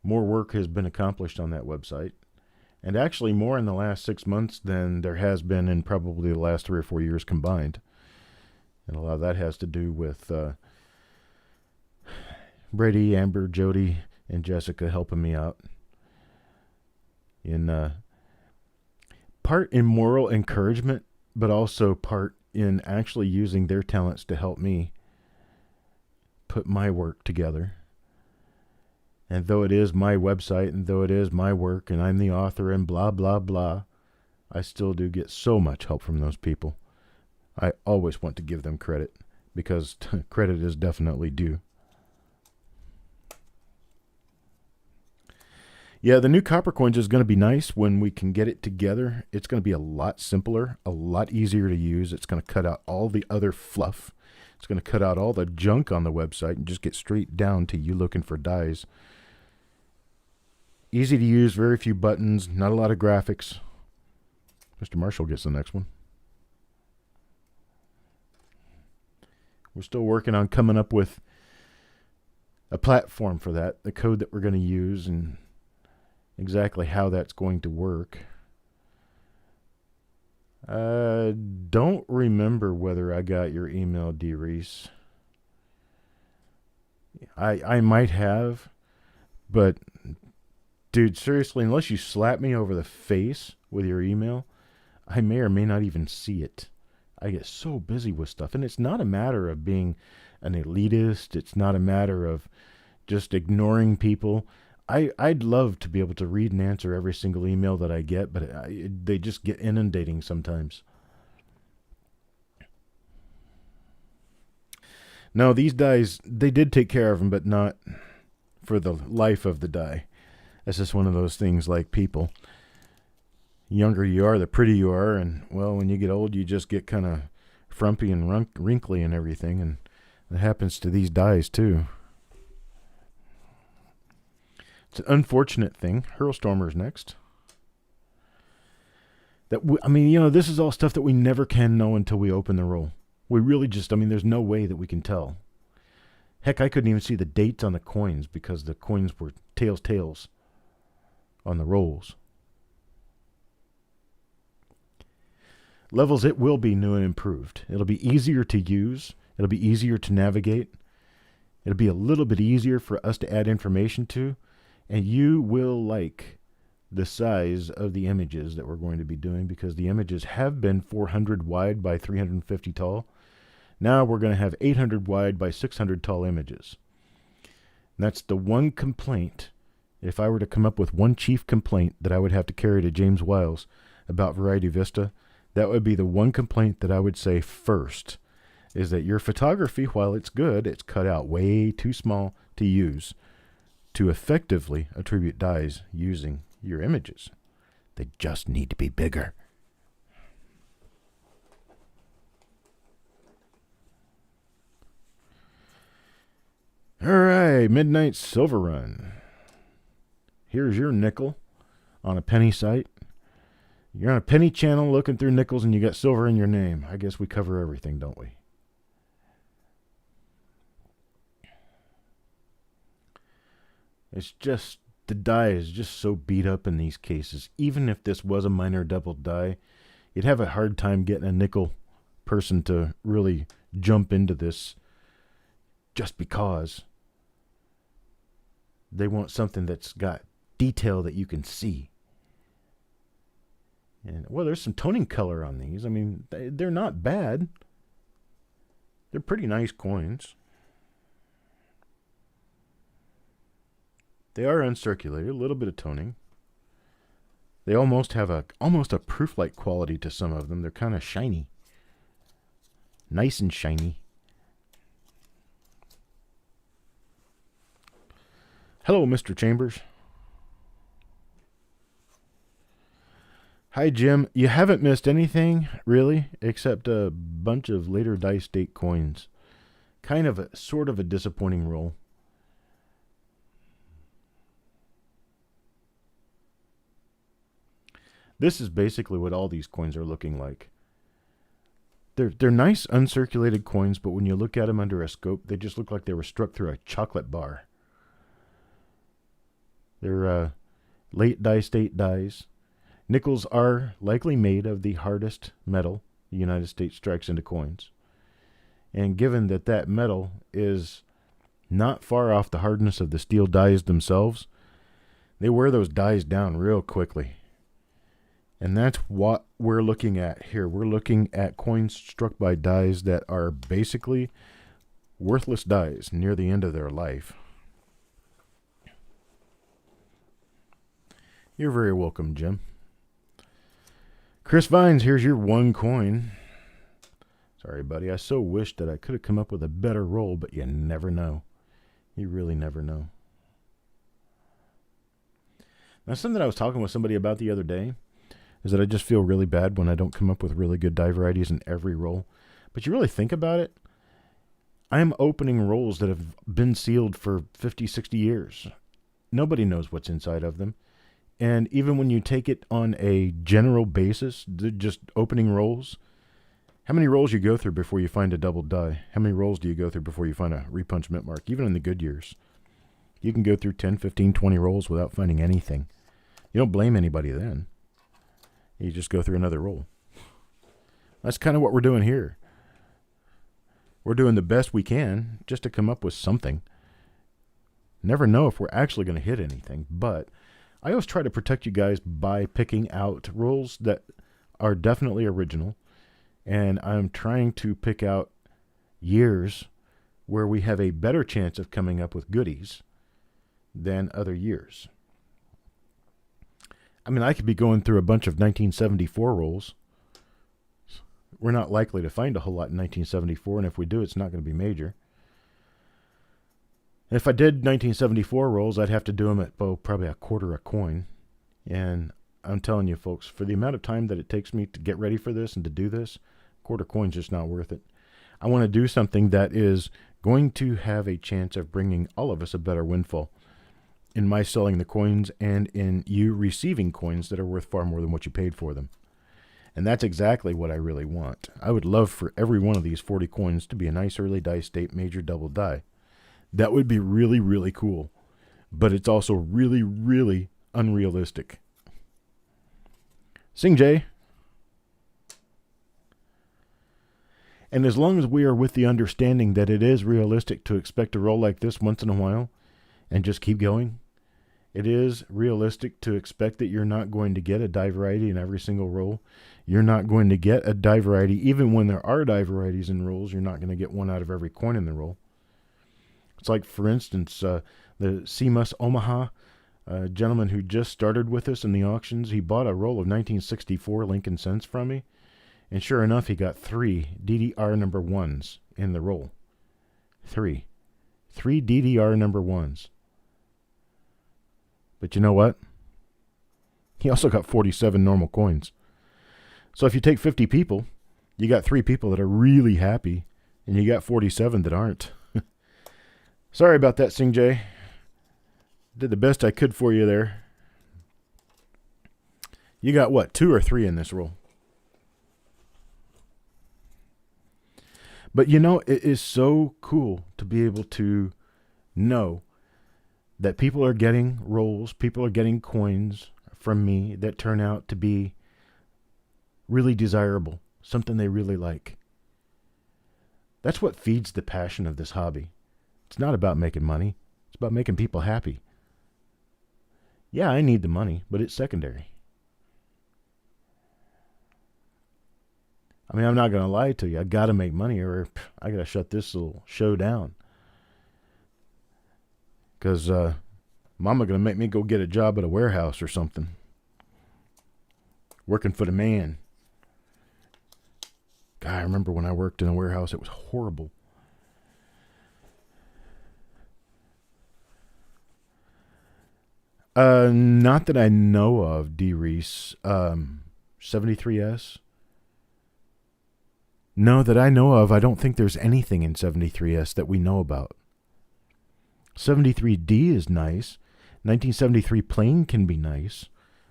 more work has been accomplished on that website. And actually more in the last 6 months than there has been in probably the last 3 or 4 years combined. And a lot of that has to do with Brady, Amber, Jody, and Jessica helping me out in part in moral encouragement, but also part in actually using their talents to help me put my work together. And though it is my website, and though it is my work, and I'm the author, and blah, blah, blah, I still do get so much help from those people. I always want to give them credit, because credit is definitely due. Yeah, the new Coppercoins is going to be nice when we can get it together. It's going to be a lot simpler, a lot easier to use. It's going to cut out all the other fluff. It's going to cut out all the junk on the website and just get straight down to you looking for dies. Easy to use, very few buttons, not a lot of graphics. Mr. Marshall gets the next one. We're still working on coming up with a platform for that, the code that we're going to use, and exactly how that's going to work. Don't remember whether I got your email, D. Reese. I might have, but Dude, seriously, unless you slap me over the face with your email, I may or may not even see it. I get so busy with stuff. And it's not a matter of being an elitist. It's not a matter of just ignoring people. I'd love to be able to read and answer every single email that I get, but they just get inundating sometimes. No, these dies, they did take care of them, but not for the life of the die. That's just one of those things like people. The younger you are, the prettier you are, and, well, when you get old, you just get kind of frumpy and wrinkly and everything, and that happens to these dies, too. It's an unfortunate thing. Hurlstormer's next. This is all stuff that we never can know until we open the roll. We really just, there's no way that we can tell. Heck, I couldn't even see the dates on the coins because the coins were tails on the rolls. Levels, it will be new and improved. It'll be easier to use. It'll be easier to navigate. It'll be a little bit easier for us to add information to. And you will like the size of the images that we're going to be doing because the images have been 400 wide by 350 tall. Now we're going to have 800 wide by 600 tall images. And that's the one complaint. If I were to come up with one chief complaint that I would have to carry to James Wiles about Variety Vista, that would be the one complaint that I would say first, is that your photography, while it's good, it's cut out way too small to use to effectively attribute dies using your images. They just need to be bigger. All right, Midnight Silver Run. Here's your nickel on a penny site. You're on a penny channel looking through nickels and you got silver in your name. I guess we cover everything, don't we? It's just, the die is just so beat up in these cases. Even if this was a minor double die, you'd have a hard time getting a nickel person to really jump into this just because they want something that's got detail that you can see. And, well, there's some toning color on these. They're not bad. They're pretty nice coins. They are uncirculated, a little bit of toning. They almost have a proof-like quality to some of them. They're kind of shiny. Nice and shiny. Hello, Mr. Chambers. Hi, Jim. You haven't missed anything, really, except a bunch of later dice date coins. Kind of sort of a disappointing roll. This is basically what all these coins are looking like. They're nice uncirculated coins, but when you look at them under a scope, they just look like they were struck through a chocolate bar. They're late dice date dies. Nickels are likely made of the hardest metal the United States strikes into coins. And given that that metal is not far off the hardness of the steel dies themselves, they wear those dies down real quickly. And that's what we're looking at here. We're looking at coins struck by dies that are basically worthless dies near the end of their life. You're very welcome, Jim. Chris Vines, here's your one coin. Sorry, buddy. I so wish that I could have come up with a better roll, but you never know. You really never know. Now, something I was talking with somebody about the other day is that I just feel really bad when I don't come up with really good die varieties in every roll. But you really think about it, I'm opening rolls that have been sealed for 50, 60 years. Nobody knows what's inside of them. And even when you take it on a general basis, just opening rolls, how many rolls you go through before you find a double die? How many rolls do you go through before you find a repunch mint mark? Even in the good years, you can go through 10, 15, 20 rolls without finding anything. You don't blame anybody then. You just go through another roll. That's kind of what we're doing here. We're doing the best we can just to come up with something. Never know if we're actually going to hit anything, but I always try to protect you guys by picking out rolls that are definitely original. And I'm trying to pick out years where we have a better chance of coming up with goodies than other years. I mean, I could be going through a bunch of 1974 rolls. We're not likely to find a whole lot in 1974, and if we do, it's not going to be major. If I did 1974 rolls, I'd have to do them at probably a quarter a coin. And I'm telling you, folks, for the amount of time that it takes me to get ready for this and to do this, quarter coin's just not worth it. I want to do something that is going to have a chance of bringing all of us a better windfall in my selling the coins and in you receiving coins that are worth far more than what you paid for them. And that's exactly what I really want. I would love for every one of these 40 coins to be a nice early die state major double die. That would be really, really cool. But it's also really, really unrealistic. Sing Jay. And as long as we are with the understanding that it is realistic to expect a roll like this once in a while and just keep going, it is realistic to expect that you're not going to get a die variety in every single roll. You're not going to get a die variety, even when there are die varieties in rolls, you're not going to get one out of every coin in the roll. It's like, for instance, the CMUS Omaha gentleman who just started with us in the auctions, he bought a roll of 1964 Lincoln Cents from me. And sure enough, he got 3 DDR number 1s in the roll. 3 DDR number 1s. But you know what? He also got 47 normal coins. So if you take 50 people, you got 3 people that are really happy, and you got 47 that aren't. Sorry about that, Sing Jay. Did the best I could for you there. You got what, 2 or 3 in this roll? But you know, it is so cool to be able to know that people are getting rolls, people are getting coins from me that turn out to be really desirable, something they really like. That's what feeds the passion of this hobby. It's not about making money. It's about making people happy. Yeah, I need the money, but it's secondary. I mean, I'm not going to lie to you. I got to make money or I got to shut this little show down. Because Mama going to make me go get a job at a warehouse or something. Working for the man. God, I remember when I worked in a warehouse, it was horrible. Not that I know of, D. Reese. 73S? No, that I know of. I don't think there's anything in 73S that we know about. 73D is nice. 1973 plain can be nice.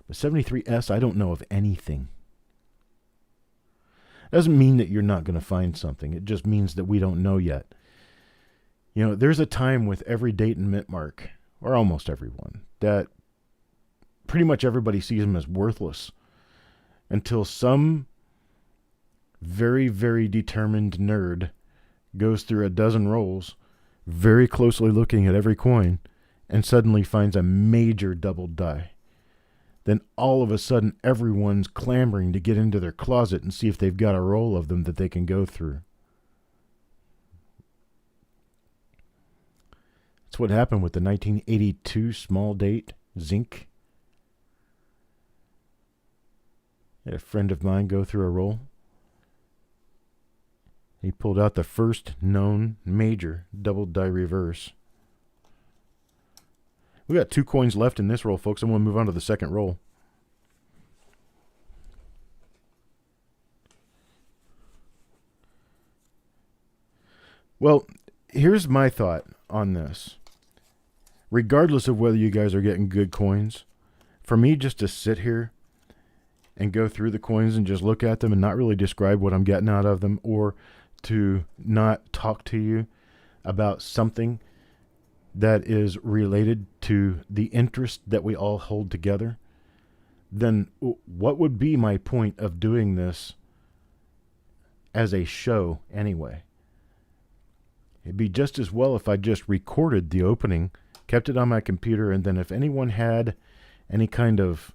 But 73S, I don't know of anything. Doesn't mean that you're not going to find something. It just means that we don't know yet. You know, there's a time with every date and mint mark, or almost everyone, that pretty much everybody sees them as worthless until some very, very determined nerd goes through a dozen rolls, very closely looking at every coin, and suddenly finds a major double die. Then all of a sudden, everyone's clamoring to get into their closet and see if they've got a roll of them that they can go through. That's what happened with the 1982 small date zinc. I had a friend of mine go through a roll. He pulled out the first known major double die reverse. We got 2 coins left in this roll, folks. I'm going to move on to the second roll. Well, here's my thought on this. Regardless of whether you guys are getting good coins, for me just to sit here and go through the coins and just look at them and not really describe what I'm getting out of them, or to not talk to you about something that is related to the interest that we all hold together, then what would be my point of doing this as a show anyway? It'd be just as well if I just recorded the opening, kept it on my computer, and then if anyone had any kind of,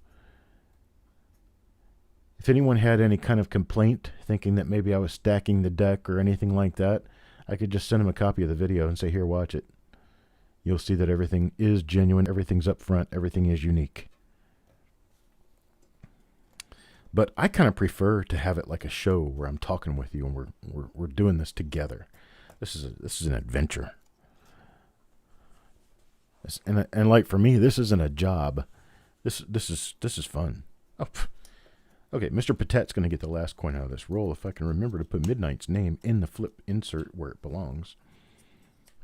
if anyone had any kind of complaint thinking that maybe I was stacking the deck or anything like that, I could just send them a copy of the video and say, here, watch it. You'll see that everything is genuine, everything's up front, everything is unique. But I kind of prefer to have it like a show where I'm talking with you and we're doing this together. This is an adventure. And like for me, this isn't a job. This is fun. Oh, okay, Mr. Patet's going to get the last coin out of this roll if I can remember to put Midnight's name in the flip insert where it belongs.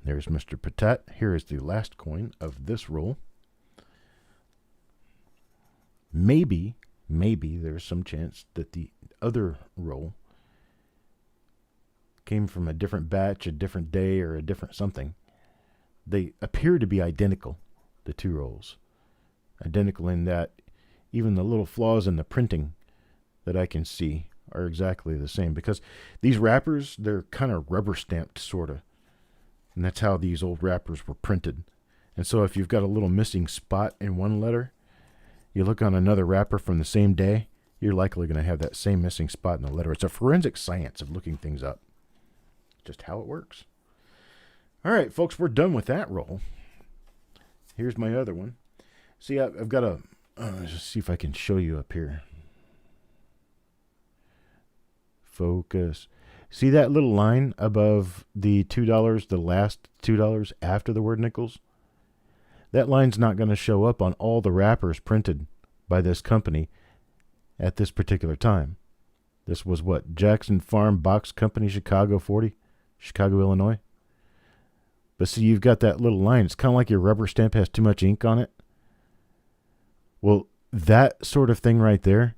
There's Mr. Patet. Here is the last coin of this roll. Maybe there's some chance that the other roll came from a different batch, a different day, or a different something. They appear to be identical, the two rolls. Identical in that even the little flaws in the printing that I can see are exactly the same. Because these wrappers, they're kind of rubber stamped, sort of. And that's how these old wrappers were printed. And so if you've got a little missing spot in one letter, you look on another wrapper from the same day, you're likely going to have that same missing spot in the letter. It's a forensic science of looking things up. Just how it works. All right, folks, we're done with that roll. Here's my other one. See, I've got a... just see if I can show you up here. Focus. See that little line above the $2, the last $2 after the word nickels? That line's not going to show up on all the wrappers printed by this company at this particular time. This was what? Jackson Farm Box Company, Chicago 40, Chicago, Illinois. But see, you've got that little line. It's kind of like your rubber stamp has too much ink on it. Well, that sort of thing right there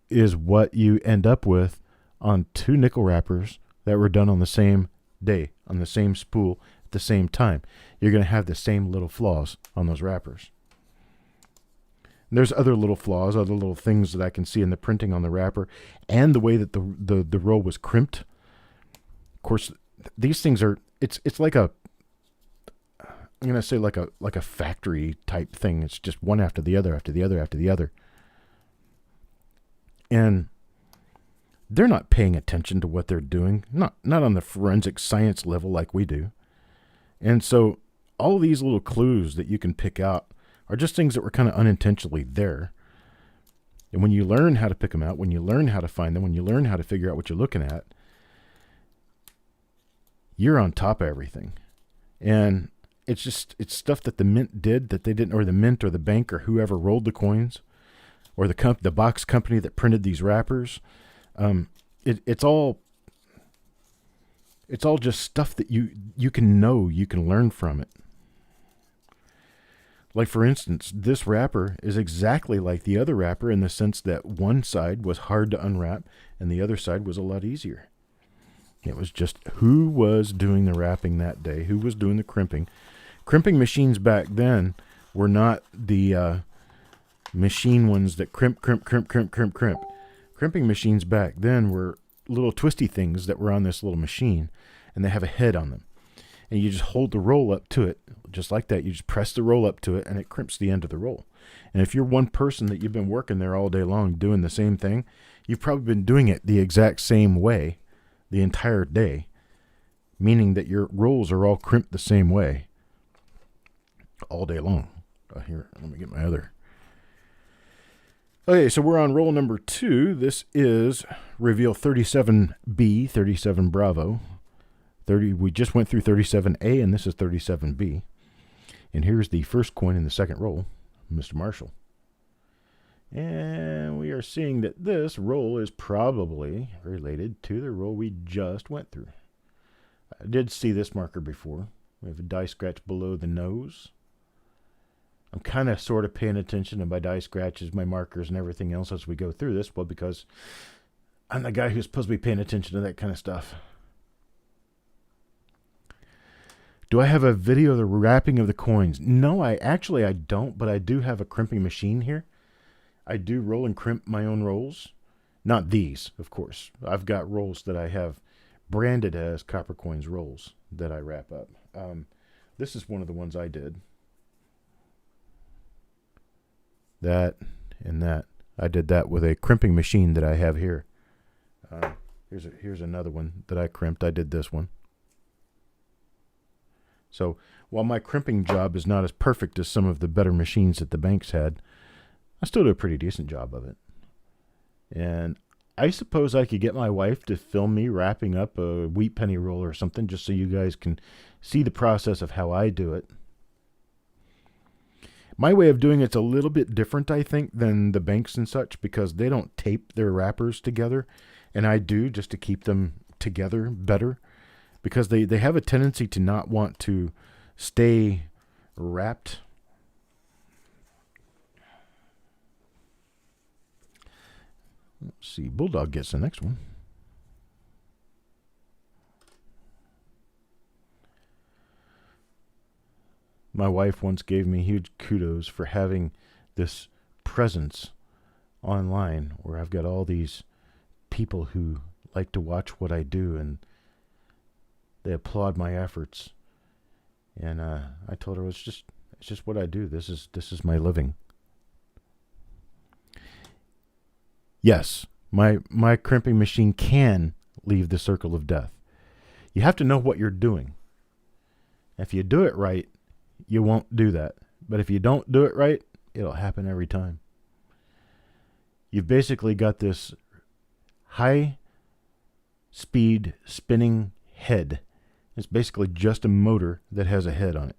is what you end up with on two nickel wrappers that were done on the same day, on the same spool, at the same time. You're going to have the same little flaws on those wrappers. And there's other little flaws, other little things that I can see in the printing on the wrapper and the way that the roll was crimped. Of course, these things are, it's like a, I'm going to say like a factory type thing. It's just one after the other, after the other, after the other. And they're not paying attention to what they're doing, not on the forensic science level like we do. And so all these little clues that you can pick out are just things that were kind of unintentionally there. And when you learn how to pick them out, when you learn how to find them, when you learn how to figure out what you're looking at, you're on top of everything. And it's stuff that the mint did that they didn't, or the mint or the bank or whoever rolled the coins, or the box company that printed these wrappers. It's all just stuff that you can know, you can learn from it. Like, for instance, this wrapper is exactly like the other wrapper in the sense that one side was hard to unwrap and the other side was a lot easier. It was just who was doing the wrapping that day, who was doing the crimping. Crimping machines back then were not the machine ones that crimp. Crimping machines back then were little twisty things that were on this little machine, and they have a head on them. And you just hold the roll up to it, just like that. You just press the roll up to it, and it crimps the end of the roll. And if you're one person that you've been working there all day long doing the same thing, you've probably been doing it the exact same way the entire day, meaning that your rolls are all crimped the same way all day long. Here, let me get my other. Okay, so we're on roll number 2. This is reveal 37B, 37 Bravo. 30. We just went through 37A, and this is 37B. And here's the first coin in the second roll, Mr. Marshall. And we are seeing that this roll is probably related to the roll we just went through. I did see this marker before. We have a die scratch below the nose. I'm kind of sort of paying attention to my die scratches, my markers, and everything else as we go through this. Well, because I'm the guy who's supposed to be paying attention to that kind of stuff. Do I have a video of the wrapping of the coins? No, I don't, but I do have a crimping machine here. I do roll and crimp my own rolls. Not these, of course. I've got rolls that I have branded as Coppercoins rolls that I wrap up. This is one of the ones I did. that, and that. I did that with a crimping machine that I have here. Here's another one that I crimped. I did this one. So while my crimping job is not as perfect as some of the better machines that the banks had, I still do a pretty decent job of it. And I suppose I could get my wife to film me wrapping up a wheat penny roll or something, just so you guys can see the process of how I do it. My way of doing it's a little bit different, I think, than the banks and such, because they don't tape their wrappers together, and I do, just to keep them together better, because they have a tendency to not want to stay wrapped. Let's see, Bulldog gets the next one. My wife once gave me huge kudos for having this presence online where I've got all these people who like to watch what I do, and they applaud my efforts. And I told her it's just what I do. This is my living. Yes, my crimping machine can leave the circle of death. You have to know what you're doing. If you do it right, you won't do that. But if you don't do it right, it'll happen every time. You've basically got this high speed spinning head. It's basically just a motor that has a head on it.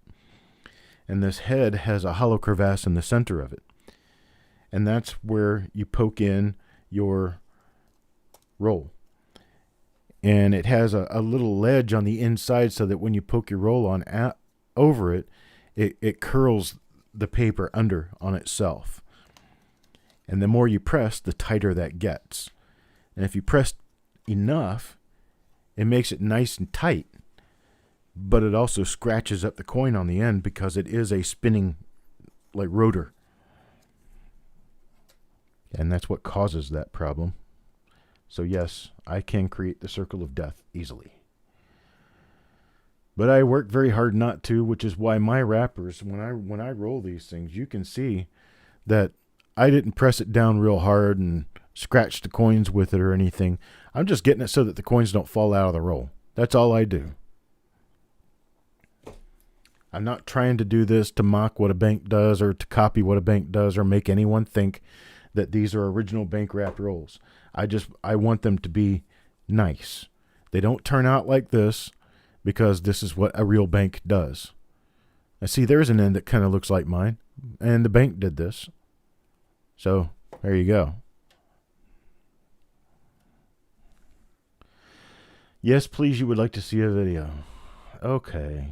And this head has a hollow crevasse in the center of it. And that's where you poke in your roll. And it has a little ledge on the inside so that when you poke your roll on over it, it curls the paper under on itself. And the more you press, the tighter that gets. And if you press enough, it makes it nice and tight. But it also scratches up the coin on the end because it is a spinning like rotor. And that's what causes that problem. So yes, I can create the circle of death easily. But I work very hard not to, which is why my wrappers, when I roll these things, you can see that I didn't press it down real hard and scratch the coins with it or anything. I'm just getting it so that the coins don't fall out of the roll. That's all I do. I'm not trying to do this to mock what a bank does or to copy what a bank does or make anyone think that these are original bank wrapped rolls. I want them to be nice. They don't turn out like this because this is what a real bank does. Now see, there's an end that kind of looks like mine, and the bank did this. So there you go. Yes, please, you would like to see a video. Okay.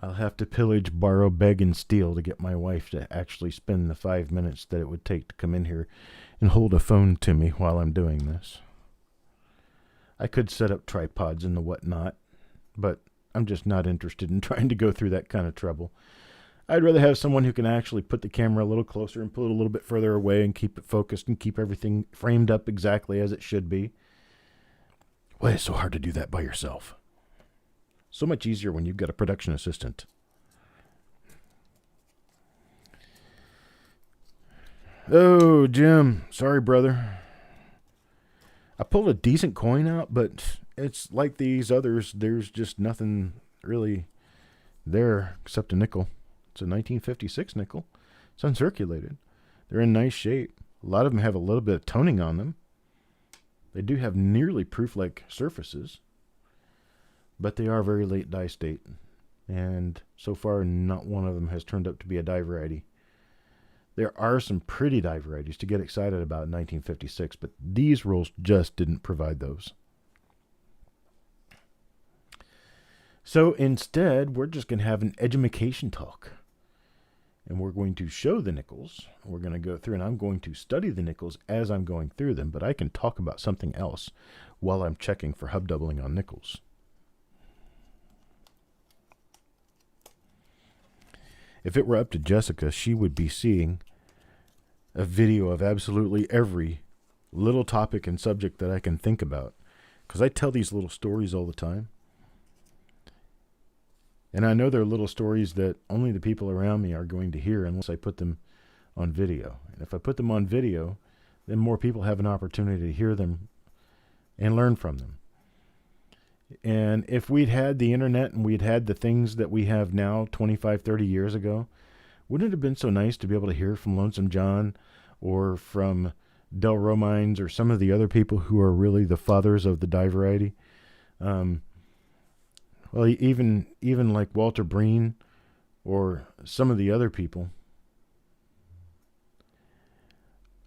I'll have to pillage, borrow, beg, and steal to get my wife to actually spend the 5 minutes that it would take to come in here and hold a phone to me while I'm doing this. I could set up tripods and the whatnot, but I'm just not interested in trying to go through that kind of trouble. I'd rather have someone who can actually put the camera a little closer and put it a little bit further away and keep it focused and keep everything framed up exactly as it should be. Why is it so hard to do that by yourself? So much easier when you've got a production assistant. Oh, Jim. Sorry, brother. I pulled a decent coin out, but it's like these others. There's just nothing really there except a nickel. It's a 1956 nickel. It's uncirculated. They're in nice shape. A lot of them have a little bit of toning on them. They do have nearly proof-like surfaces. But they are very late die state, and so far not one of them has turned up to be a die variety. There are some pretty die varieties to get excited about in 1956, but these rolls just didn't provide those. So instead, we're just going to have an edumacation talk. And we're going to show the nickels. We're going to go through, and I'm going to study the nickels as I'm going through them, but I can talk about something else while I'm checking for hub doubling on nickels. If it were up to Jessica, she would be seeing a video of absolutely every little topic and subject that I can think about. Because I tell these little stories all the time. And I know they're little stories that only the people around me are going to hear unless I put them on video. And if I put them on video, then more people have an opportunity to hear them and learn from them. And if we'd had the internet and we'd had the things that we have now 25, 30 years ago, wouldn't it have been so nice to be able to hear from Lonesome John or from Del Romines or some of the other people who are really the fathers of the die variety? Well, even like Walter Breen or some of the other people.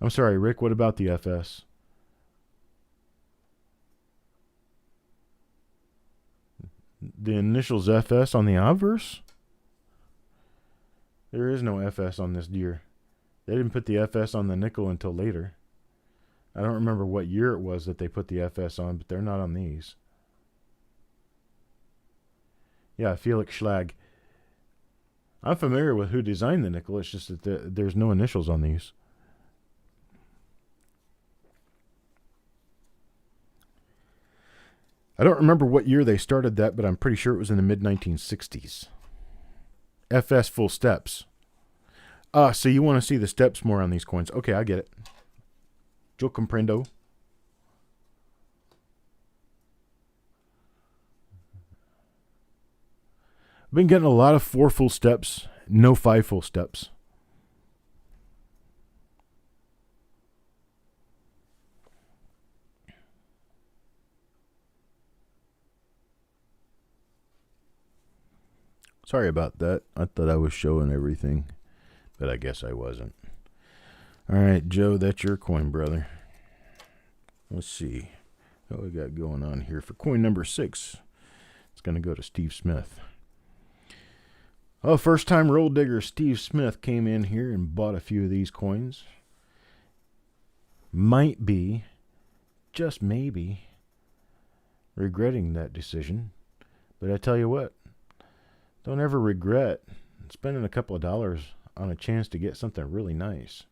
I'm sorry, Rick, what about the FS? The initials FS on the obverse? There is no FS on this deer. They didn't put the FS on the nickel until later. I don't remember what year it was that they put the FS on, but they're not on these. Yeah, Felix Schlag. I'm familiar with who designed the nickel. It's just that there's no initials on these. I don't remember what year they started that, but I'm pretty sure it was in the mid-1960s. FS full steps. So you want to see the steps more on these coins. Okay, I get it. Yo comprendo. I've been getting a lot of 4 full steps, no 5 full steps. Sorry about that. I thought I was showing everything, but I guess I wasn't. All right, Joe, that's your coin, brother. Let's see what we got going on here. For coin number 6, it's going to go to Steve Smith. Oh, first-time roll digger Steve Smith came in here and bought a few of these coins. Might be, just maybe, regretting that decision. But I tell you what, don't ever regret spending a couple of dollars on a chance to get something really nice.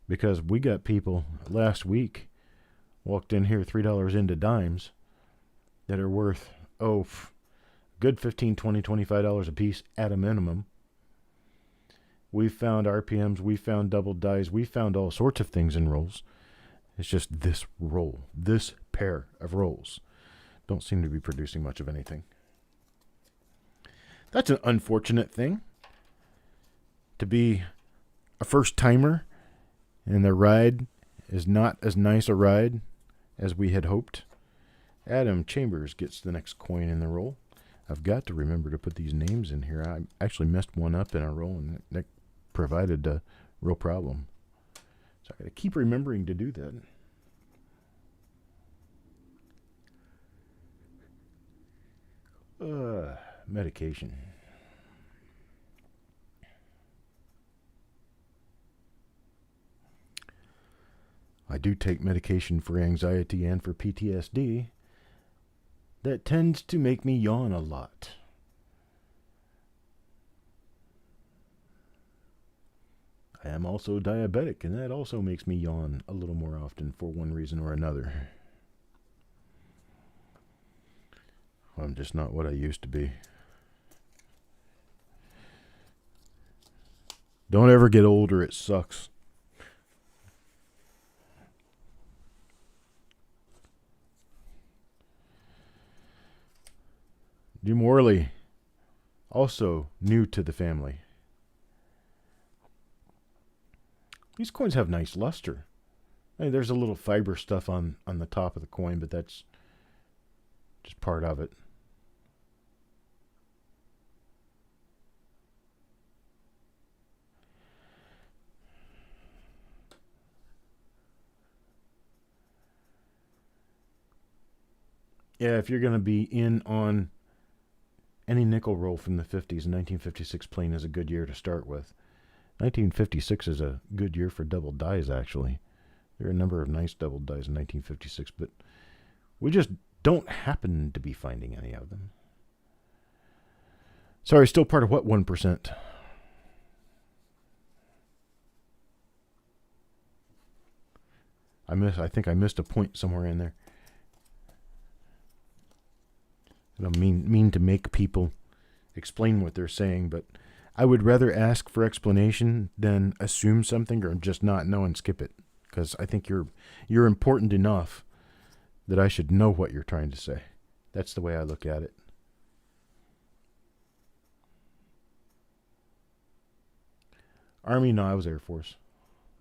Because we got people last week walked in here $3 into dimes that are worth, good $15, $20, $25 a piece at a minimum. We found RPMs, we found double dies, we found all sorts of things in rolls. It's just this roll, this pair of rolls don't seem to be producing much of anything. That's an unfortunate thing. To be a first-timer and the ride is not as nice a ride as we had hoped. Adam Chambers gets the next coin in the roll. I've got to remember to put these names in here. I actually messed one up in a roll, and that provided a real problem. So I got to keep remembering to do that. Medication. I do take medication for anxiety and for PTSD. That tends to make me yawn a lot. I am also diabetic, and that also makes me yawn a little more often for one reason or another. I'm just not what I used to be. Don't ever get older, it sucks. Jim Worley, also new to the family. These coins have nice luster. I mean, there's a little fiber stuff on the top of the coin, but that's just part of it. Yeah, if you're going to be in on any nickel roll from the 50s, 1956 plain is a good year to start with. 1956 is a good year for double dies, actually. There are a number of nice double dies in 1956, but we just don't happen to be finding any of them. Sorry, still part of what 1%? I think I missed a point somewhere in there. I don't mean to make people explain what they're saying, but I would rather ask for explanation than assume something or just not know and skip it, because I think you're important enough that I should know what you're trying to say. That's the way I look at it. Army, no, I was Air Force,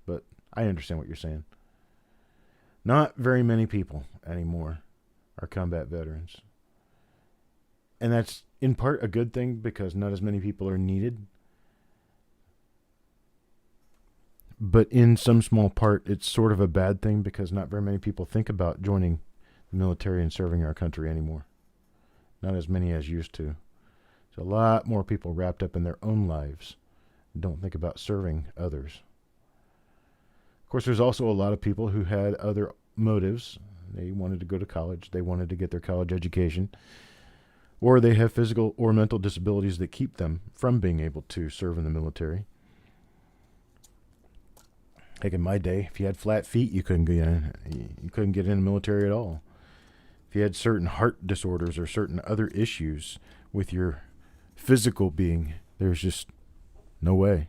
but I understand what you're saying. Not very many people anymore are combat veterans. And that's in part a good thing because not as many people are needed. But in some small part, it's sort of a bad thing because not very many people think about joining the military and serving our country anymore. Not as many as used to. There's a lot more people wrapped up in their own lives and don't think about serving others. Of course, there's also a lot of people who had other motives. They wanted to go to college. They wanted to get their college education. Or they have physical or mental disabilities that keep them from being able to serve in the military. Like in my day, if you had flat feet, you couldn't get in. You couldn't get in the military at all. If you had certain heart disorders or certain other issues with your physical being, there's just no way.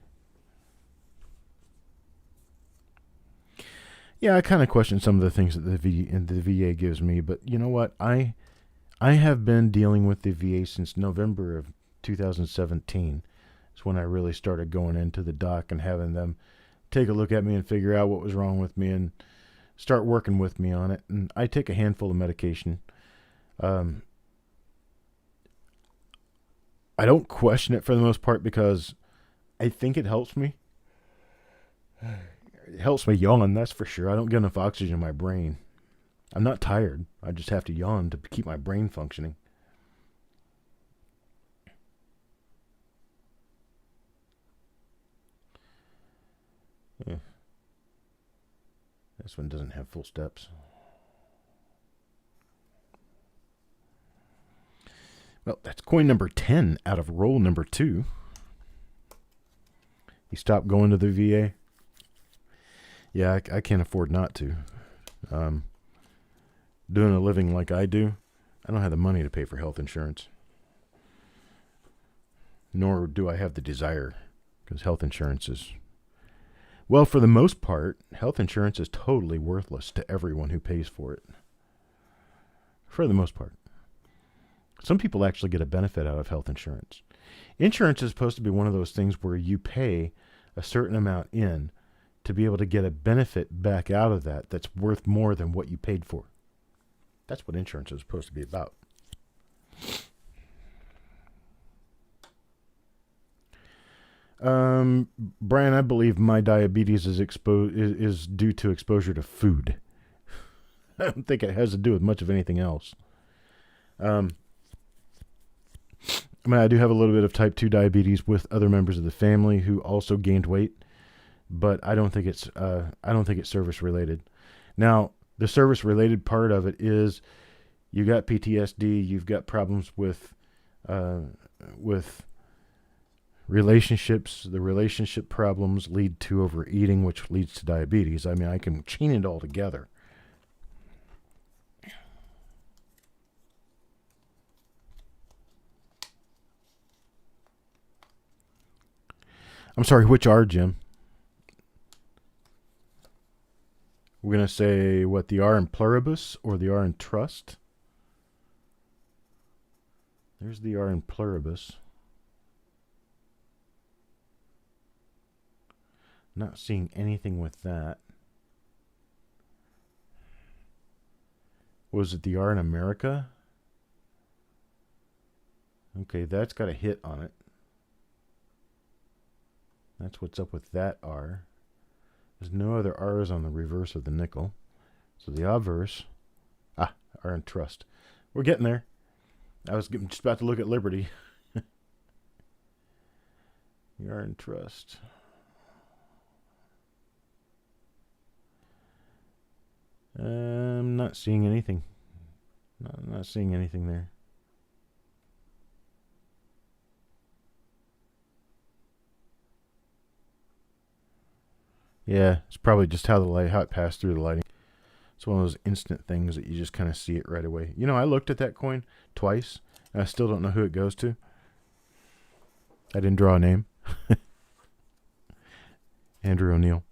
Yeah, I kind of question some of the things that the VA gives me, but you know what? I have been dealing with the VA since November of 2017. It's when I really started going into the doc and having them take a look at me and figure out what was wrong with me and start working with me on it. And I take a handful of medication. I don't question it for the most part because I think it helps me. It helps me yawn, that's for sure. I don't get enough oxygen in my brain. I'm not tired. I just have to yawn to keep my brain functioning. Yeah. This one doesn't have full steps. Well, that's coin number 10 out of roll number 2. You stop going to the VA? Yeah, I can't afford not to. Doing a living like I do, I don't have the money to pay for health insurance. Nor do I have the desire, because health insurance is... Well, for the most part, health insurance is totally worthless to everyone who pays for it. For the most part. Some people actually get a benefit out of health insurance. Insurance is supposed to be one of those things where you pay a certain amount in to be able to get a benefit back out of that that's worth more than what you paid for. That's what insurance is supposed to be about. Brian, I believe my diabetes is due to exposure to food. I don't think it has to do with much of anything else. I mean, I do have a little bit of type 2 diabetes with other members of the family who also gained weight, but I don't think it's service related. Now, the service related part of it is you got PTSD, you've got problems with relationships. The relationship problems lead to overeating, which leads to diabetes. I mean, I can chain it all together. I'm sorry, which R, Jim? We're going to say, what, the R in pluribus or the R in trust? There's the R in pluribus. Not seeing anything with that. Was it the R in America? Okay, that's got a hit on it. That's what's up with that R. There's no other R's on the reverse of the nickel. So the obverse, R in trust. We're getting there. I was just about to look at liberty. The R in trust. I'm not seeing anything. Not seeing anything there. Yeah, it's probably just how it passed through the lighting. It's one of those instant things that you just kind of see it right away. You know, I looked at that coin twice, and I still don't know who it goes to. I didn't draw a name. Andrew O'Neill.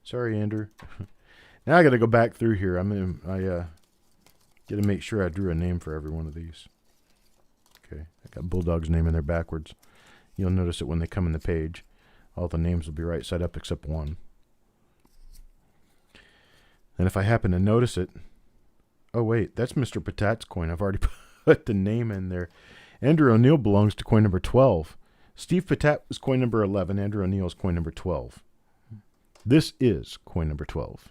Sorry, Andrew. Now I got to go back through here. I got to make sure I drew a name for every one of these. Okay, I got Bulldog's name in there backwards. You'll notice it when they come in the page. All the names will be right side up except one. And if I happen to notice it, oh wait, that's Mr. Patat's coin. I've already put the name in there. Andrew O'Neill belongs to coin number 12. Steve Patat was coin number 11. Andrew O'Neill is coin number 12. This is coin number 12.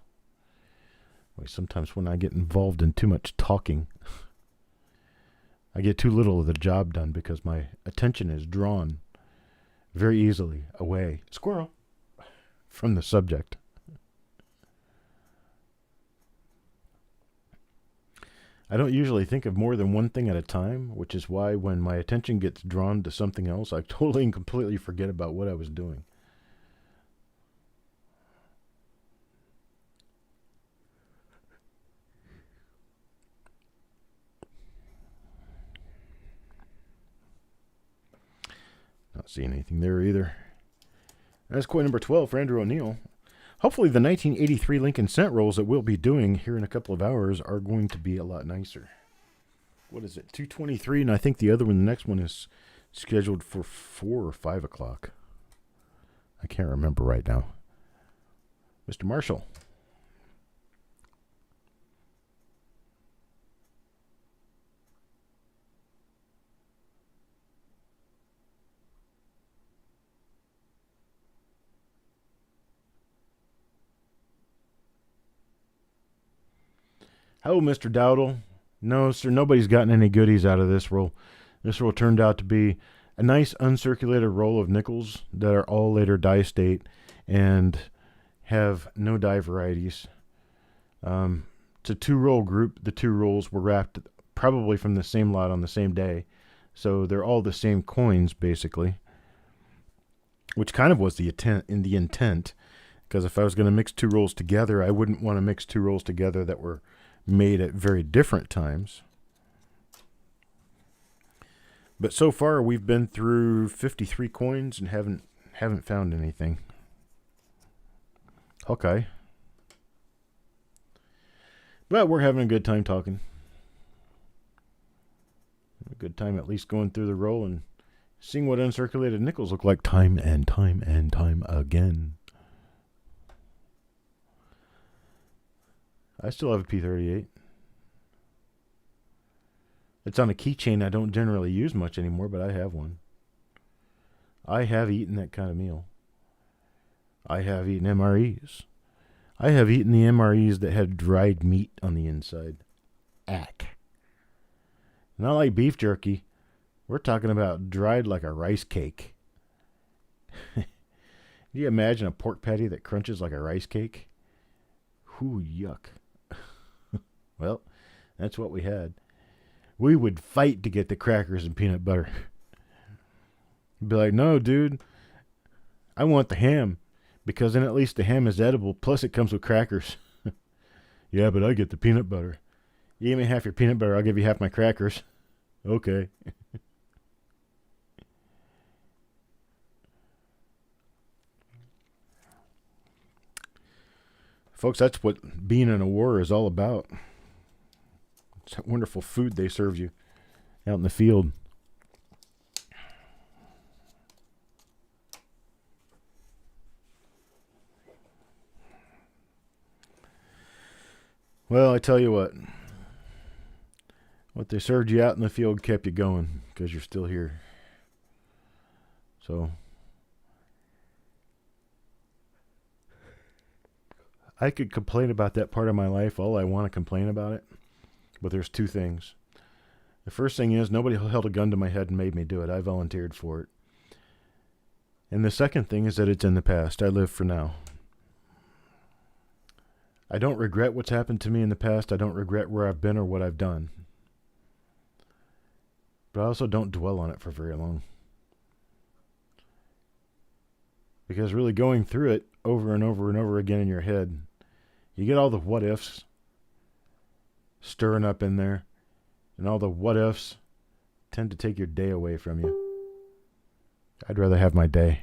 Sometimes when I get involved in too much talking, I get too little of the job done because my attention is drawn very easily away, squirrel, from the subject. I don't usually think of more than one thing at a time, which is why when my attention gets drawn to something else, I totally and completely forget about what I was doing. Not seeing anything there either. That's coin number 12 for Andrew O'Neill. Hopefully the 1983 Lincoln cent rolls that we'll be doing here in a couple of hours are going to be a lot nicer. What is it? 2:23, and I think the other one, the next one, is scheduled for 4 or 5 o'clock. I can't remember right now. Mr. Marshall. Hello, Mr. Dowdle. No, sir, nobody's gotten any goodies out of this roll. This roll turned out to be a nice uncirculated roll of nickels that are all later die state and have no die varieties. It's a two-roll group. The two rolls were wrapped probably from the same lot on the same day. So they're all the same coins, basically, which kind of was the intent. Because if I was going to mix two rolls together, I wouldn't want to mix two rolls together that were made at very different times. But so far we've been through 53 coins and haven't found anything. Okay. But we're having a good time talking. A good time at least going through the roll and seeing what uncirculated nickels look like time and time and time again. I still have a P38. It's on a keychain I don't generally use much anymore, but I have one. I have eaten that kind of meal. I have eaten MREs. I have eaten the MREs that had dried meat on the inside. Ack. Not like beef jerky. We're talking about dried like a rice cake. Can you imagine a pork patty that crunches like a rice cake? Whew, yuck. Well, that's what we had. We would fight to get the crackers and peanut butter. Be like, no, dude, I want the ham, because then at least the ham is edible, plus it comes with crackers. Yeah, but I get the peanut butter. You give me half your peanut butter, I'll give you half my crackers. Okay. Folks, that's what being in a war is all about. It's that wonderful food they serve you out in the field. Well, I tell you what they served you out in the field kept you going because you're still here. So I could complain about that part of my life all I want to complain about it. But there's two things. The first thing is nobody held a gun to my head and made me do it. I volunteered for it. And the second thing is that it's in the past. I live for now. I don't regret what's happened to me in the past. I don't regret where I've been or what I've done. But I also don't dwell on it for very long. Because really going through it over and over and over again in your head, you get all the what ifs stirring up in there, and all the what ifs tend to take your day away from you. I'd rather have my day.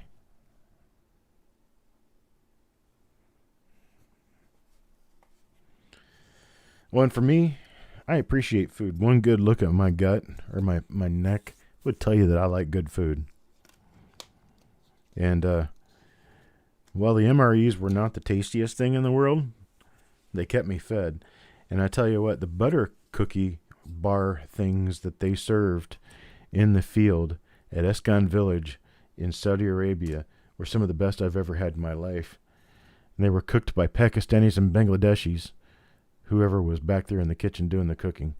Well, and for me, I appreciate food. One good look at my gut or my neck would tell you that I like good food. And while the MREs were not the tastiest thing in the world, they kept me fed. And I tell you what, the butter cookie bar things that they served in the field at Eskan Village in Saudi Arabia were some of the best I've ever had in my life. And they were cooked by Pakistanis and Bangladeshis, whoever was back there in the kitchen doing the cooking.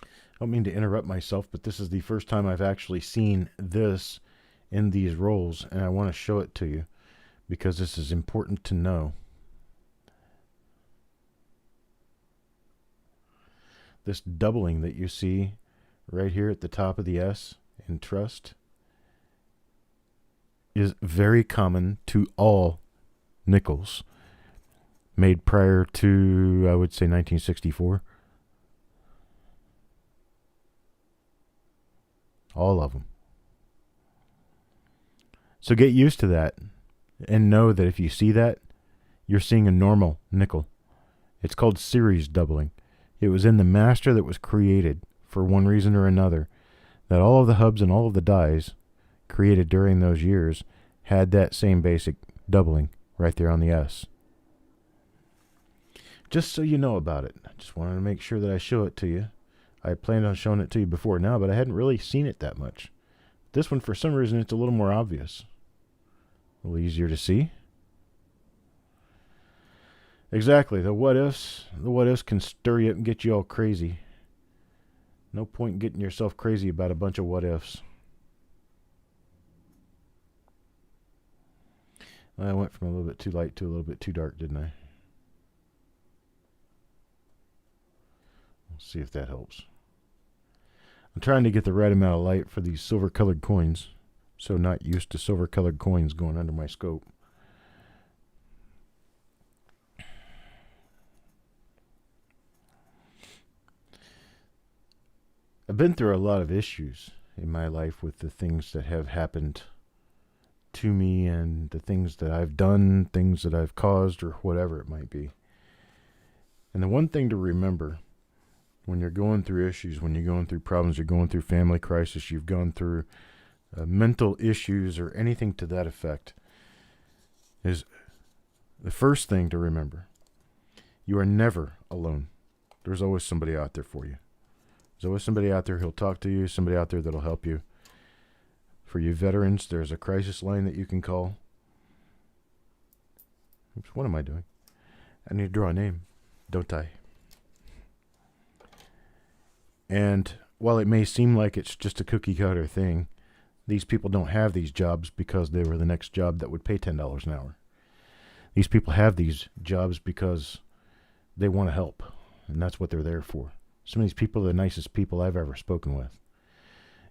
I don't mean to interrupt myself, but this is the first time I've actually seen this in these rolls, and I want to show it to you because this is important to know. This doubling that you see right here at the top of the S in trust is very common to all nickels made prior to, I would say, 1964. All of them. So get used to that and know that if you see that, you're seeing a normal nickel. It's called series doubling. It was in the master that was created for one reason or another, that all of the hubs and all of the dies created during those years had that same basic doubling right there on the S. Just so you know about it. I just wanted to make sure that I show it to you. I planned on showing it to you before now, but I hadn't really seen it that much. This one, for some reason, it's a little more obvious. A little easier to see. Exactly. The what ifs can stir you up and get you all crazy. No point in getting yourself crazy about a bunch of what ifs. I went from a little bit too light to a little bit too dark, didn't I? Let's see if that helps. I'm trying to get the right amount of light for these silver colored coins. So not used to silver colored coins going under my scope. I've been through a lot of issues in my life with the things that have happened to me and the things that I've done, things that I've caused, or whatever it might be. And the one thing to remember when you're going through issues, when you're going through problems, you're going through family crisis, you've gone through mental issues or anything to that effect, is the first thing to remember. You are never alone. There's always somebody out there for you. There's always somebody out there who'll talk to you, somebody out there that'll help you. For you veterans, there's a crisis line that you can call. Oops, what am I doing? I need to draw a name, don't I? And while it may seem like it's just a cookie cutter thing, these people don't have these jobs because they were the next job that would pay $10 an hour. These people have these jobs because they want to help, and that's what they're there for. Some of these people are the nicest people I've ever spoken with.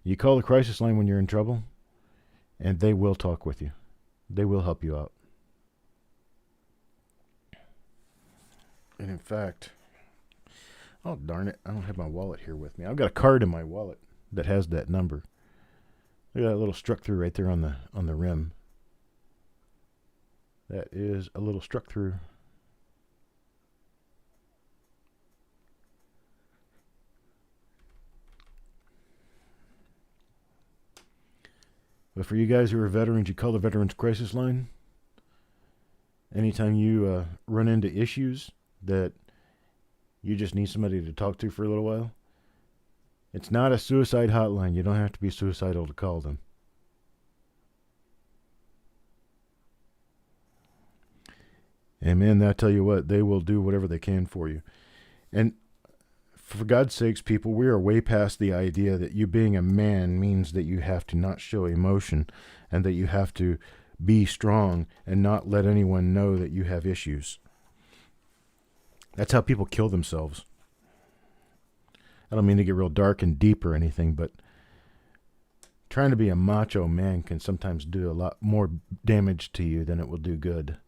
You call the crisis line when you're in trouble, and they will talk with you. They will help you out. And in fact, oh darn it, I don't have my wallet here with me. I've got a card in my wallet that has that number. Look at that little struck through right there on the rim. That is a little struck through. But for you guys who are veterans, you call the Veterans Crisis Line. Anytime you run into issues that you just need somebody to talk to for a little while, it's not a suicide hotline. You don't have to be suicidal to call them. And man, I tell you what, they will do whatever they can for you. And for God's sakes, people, we are way past the idea that you being a man means that you have to not show emotion and that you have to be strong and not let anyone know that you have issues. That's how people kill themselves. I don't mean to get real dark and deep or anything, but trying to be a macho man can sometimes do a lot more damage to you than it will do good.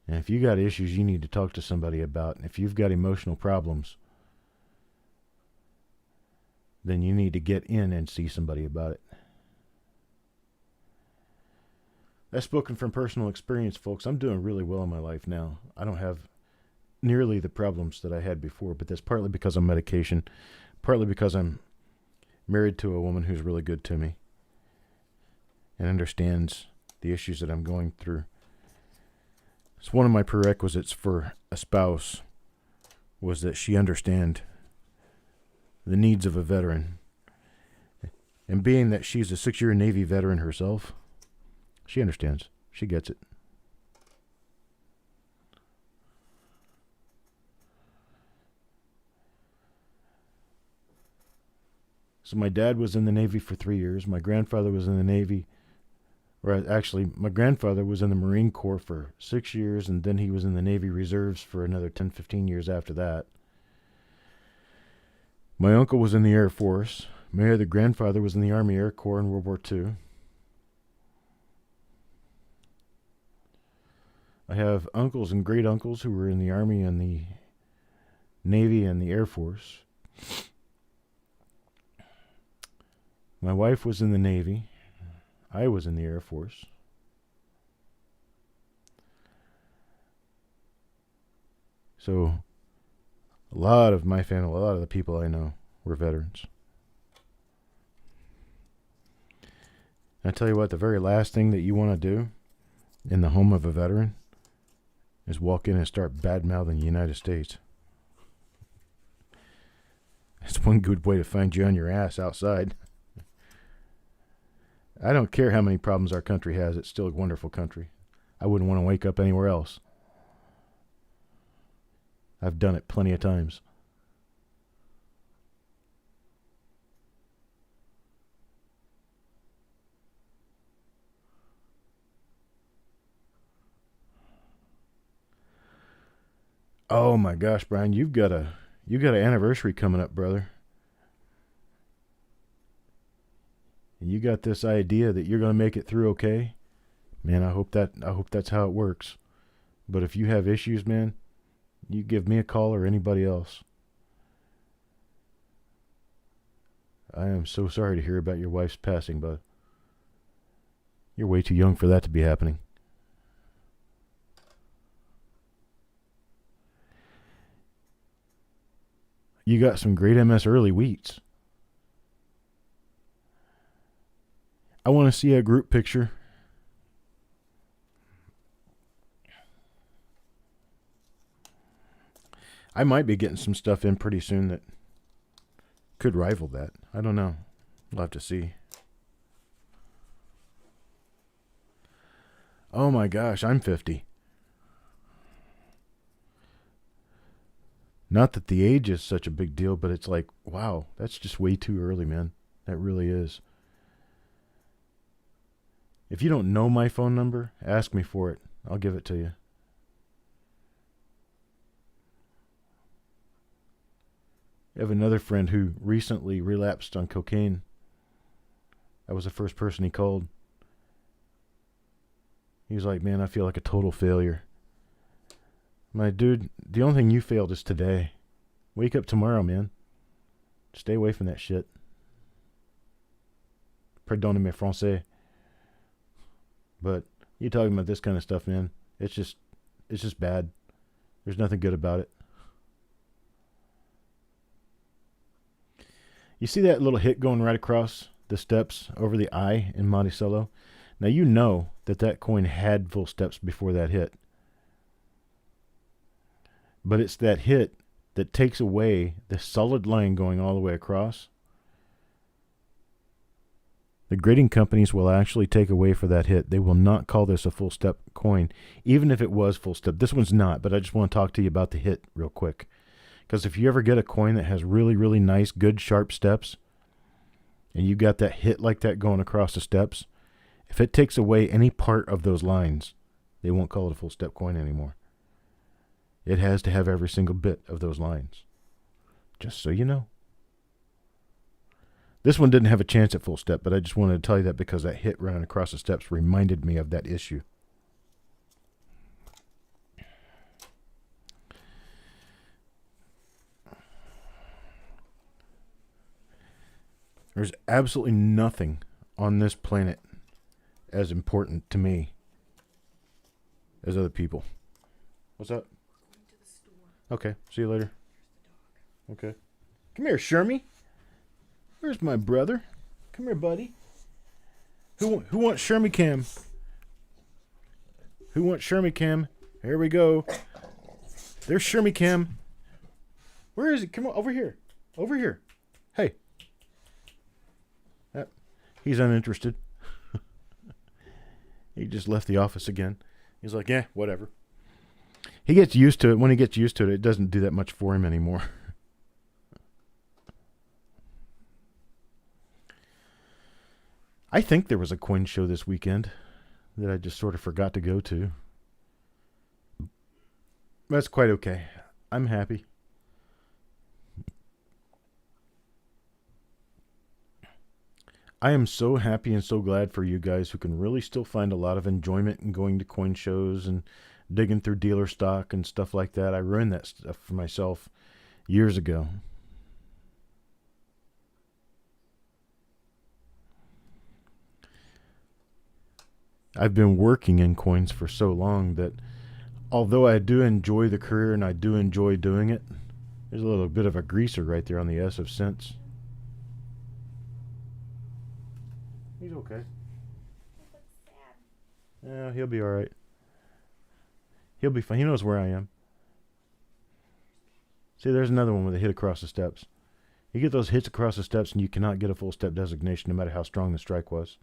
And if you got issues you need to talk to somebody about, and if you've got emotional problems, then you need to get in and see somebody about it. That's spoken from personal experience, folks. I'm doing really well in my life now. I don't have nearly the problems that I had before, but that's partly because of medication, partly because I'm married to a woman who's really good to me and understands the issues that I'm going through. It's one of my prerequisites for a spouse was that she understand the needs of a veteran. And being that she's a 6-year Navy veteran herself, she understands. She gets it. So my dad was in the Navy for 3 years. My grandfather was in the Navy. Or actually, my grandfather was in the Marine Corps for 6 years, and then he was in the Navy Reserves for another 10, 15 years after that. My uncle was in the Air Force. My other grandfather was in the Army Air Corps in World War II. I have uncles and great uncles who were in the Army and the Navy and the Air Force. My wife was in the Navy. I was in the Air Force. So, a lot of my family, a lot of the people I know were veterans. And I tell you what, the very last thing that you want to do in the home of a veteran is walk in and start bad-mouthing the United States. It's one good way to find you on your ass outside. I don't care how many problems our country has. It's still a wonderful country. I wouldn't want to wake up anywhere else. I've done it plenty of times. Oh my gosh, Brian, you got an anniversary coming up, brother. And you got this idea that you're going to make it through okay. Man, I hope that's how it works. But if you have issues, man, you give me a call or anybody else. I am so sorry to hear about your wife's passing, bud. You're way too young for that to be happening. You got some great MS early wheats. I want to see a group picture. I might be getting some stuff in pretty soon that could rival that. I don't know. We'll have to see. Oh my gosh, I'm 50. Not that the age is such a big deal, but it's like, wow, that's just way too early, man. That really is. If you don't know my phone number, ask me for it. I'll give it to you. I have another friend who recently relapsed on cocaine. I was the first person he called. He was like, man, I feel like a total failure. My dude, the only thing you failed is today. Wake up tomorrow, man. Stay away from that shit. Pardonnez-moi français. But you talking about this kind of stuff, man. It's just bad. There's nothing good about it. You see that little hit going right across the steps over the eye in Monticello? Now you know that coin had full steps before that hit. But it's that hit that takes away the solid line going all the way across. The grading companies will actually take away for that hit. They will not call this a full step coin, even if it was full step. This one's not, but I just want to talk to you about the hit real quick. Because if you ever get a coin that has really, really nice, good, sharp steps, and you got that hit like that going across the steps, if it takes away any part of those lines, they won't call it a full step coin anymore. It has to have every single bit of those lines. Just so you know. This one didn't have a chance at full step, but I just wanted to tell you that because that hit running across the steps reminded me of that issue. There's absolutely nothing on this planet as important to me as other people. What's up? Going to the store. Okay, see you later. There's the dog. Okay. Come here, Shermie. Where's my brother? Come here, buddy. Who wants Shermie Cam? Who wants Shermie Cam? Here we go. There's Shermie Cam. Where is he? Come on, over here. Over here. Hey. He's uninterested. He just left the office again. He's like, yeah, whatever. He gets used to it. When he gets used to it, it doesn't do that much for him anymore. I think there was a coin show this weekend that I just sort of forgot to go to. That's quite okay. I'm happy. I am so happy and so glad for you guys who can really still find a lot of enjoyment in going to coin shows and digging through dealer stock and stuff like that. I ruined that stuff for myself years ago. I've been working in coins for so long that although I do enjoy the career and I do enjoy doing it, there's a little bit of a greaser right there on the S of cents. He's okay. Yeah, he'll be all right. He'll be fine. He knows where I am. See, there's another one with a hit across the steps. You get those hits across the steps and you cannot get a full step designation no matter how strong the strike was.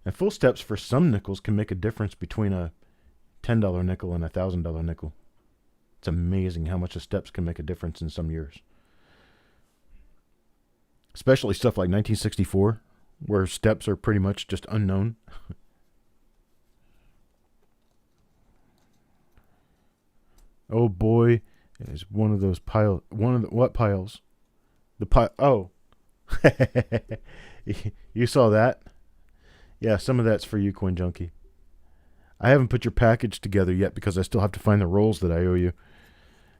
And full steps for some nickels can make a difference between a $10 nickel and a $1,000 nickel. It's amazing how much the steps can make a difference in some years. Especially stuff like 1964, where steps are pretty much just unknown. Oh boy, is one of those piles. What piles? The pile. Oh, you saw that? Yeah, some of that's for you, Coin Junkie. I haven't put your package together yet because I still have to find the rolls that I owe you.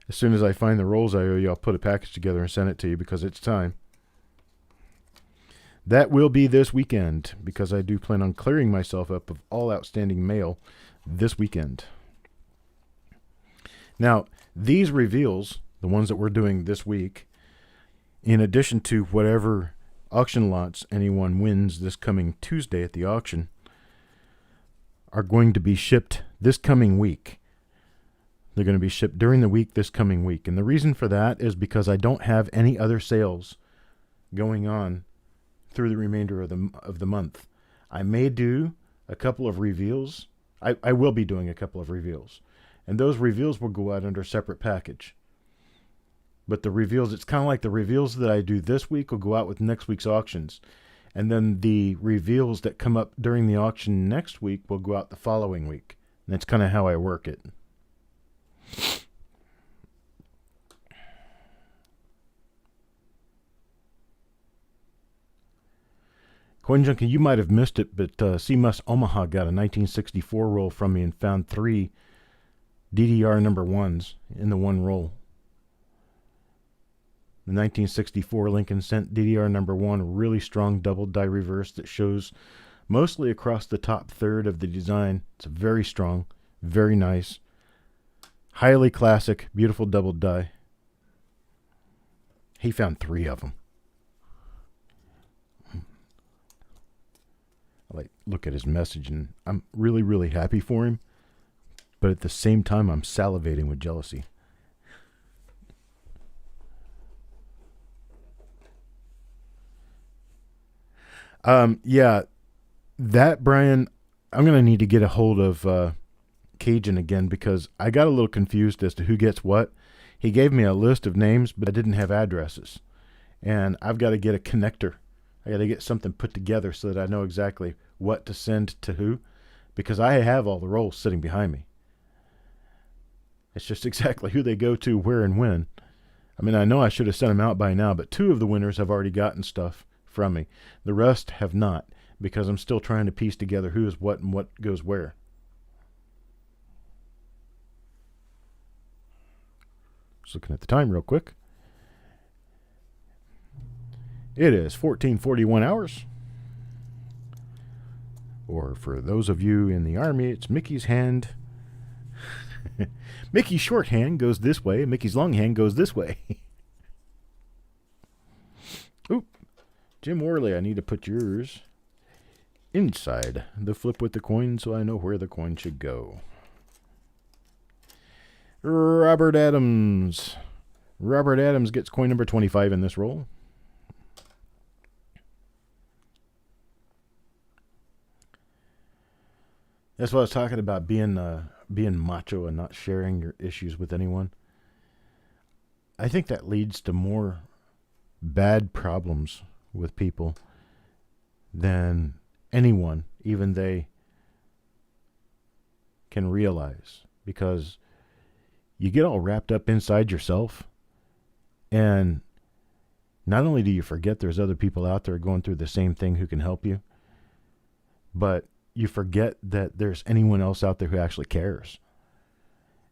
As soon as I find the rolls I owe you, I'll put a package together and send it to you because it's time. That will be this weekend because I do plan on clearing myself up of all outstanding mail this weekend. Now, these reveals, the ones that we're doing this week, in addition to whatever auction lots anyone wins this coming Tuesday at the auction, are going to be shipped this coming week. They're going to be shipped during the week this coming week. And the reason for that is because I don't have any other sales going on through the remainder of the month. I may do a couple of reveals. I will be doing a couple of reveals. And those reveals will go out under a separate package. But the reveals, it's kind of like the reveals that I do this week will go out with next week's auctions. And then the reveals that come up during the auction next week will go out the following week. And that's kind of how I work it. Coin Junkie, you might have missed it, but CMUS Omaha got a 1964 roll from me and found 3 DDR number 1s in the one roll. The 1964 Lincoln Cent DDR number 1, really strong double die reverse that shows mostly across the top third of the design. It's very strong, very nice, highly classic, beautiful double die. He found 3 of them. I look at his message and I'm really, really happy for him. But at the same time, I'm salivating with jealousy. Yeah, that, Brian, I'm going to need to get a hold of Cajun again because I got a little confused as to who gets what. He gave me a list of names, but I didn't have addresses. And I've got to get a connector. I got to get something put together so that I know exactly what to send to who, because I have all the rolls sitting behind me. It's just exactly who they go to, where, and when. I mean, I know I should have sent them out by now, but 2 of the winners have already gotten stuff from me. The rest have not, because I'm still trying to piece together who is what and what goes where. Just looking at the time real quick. It is 1441 hours. Or for those of you in the Army, it's Mickey's hand. Mickey's short hand goes this way, Mickey's long hand goes this way. Oop. Jim Worley, I need to put yours inside the flip with the coin so I know where the coin should go. Robert Adams. Robert Adams gets coin number 25 in this roll. That's what I was talking about, being macho and not sharing your issues with anyone. I think that leads to more bad problems with people than anyone, even they, can realize. Because you get all wrapped up inside yourself, and not only do you forget there's other people out there going through the same thing who can help you, but you forget that there's anyone else out there who actually cares,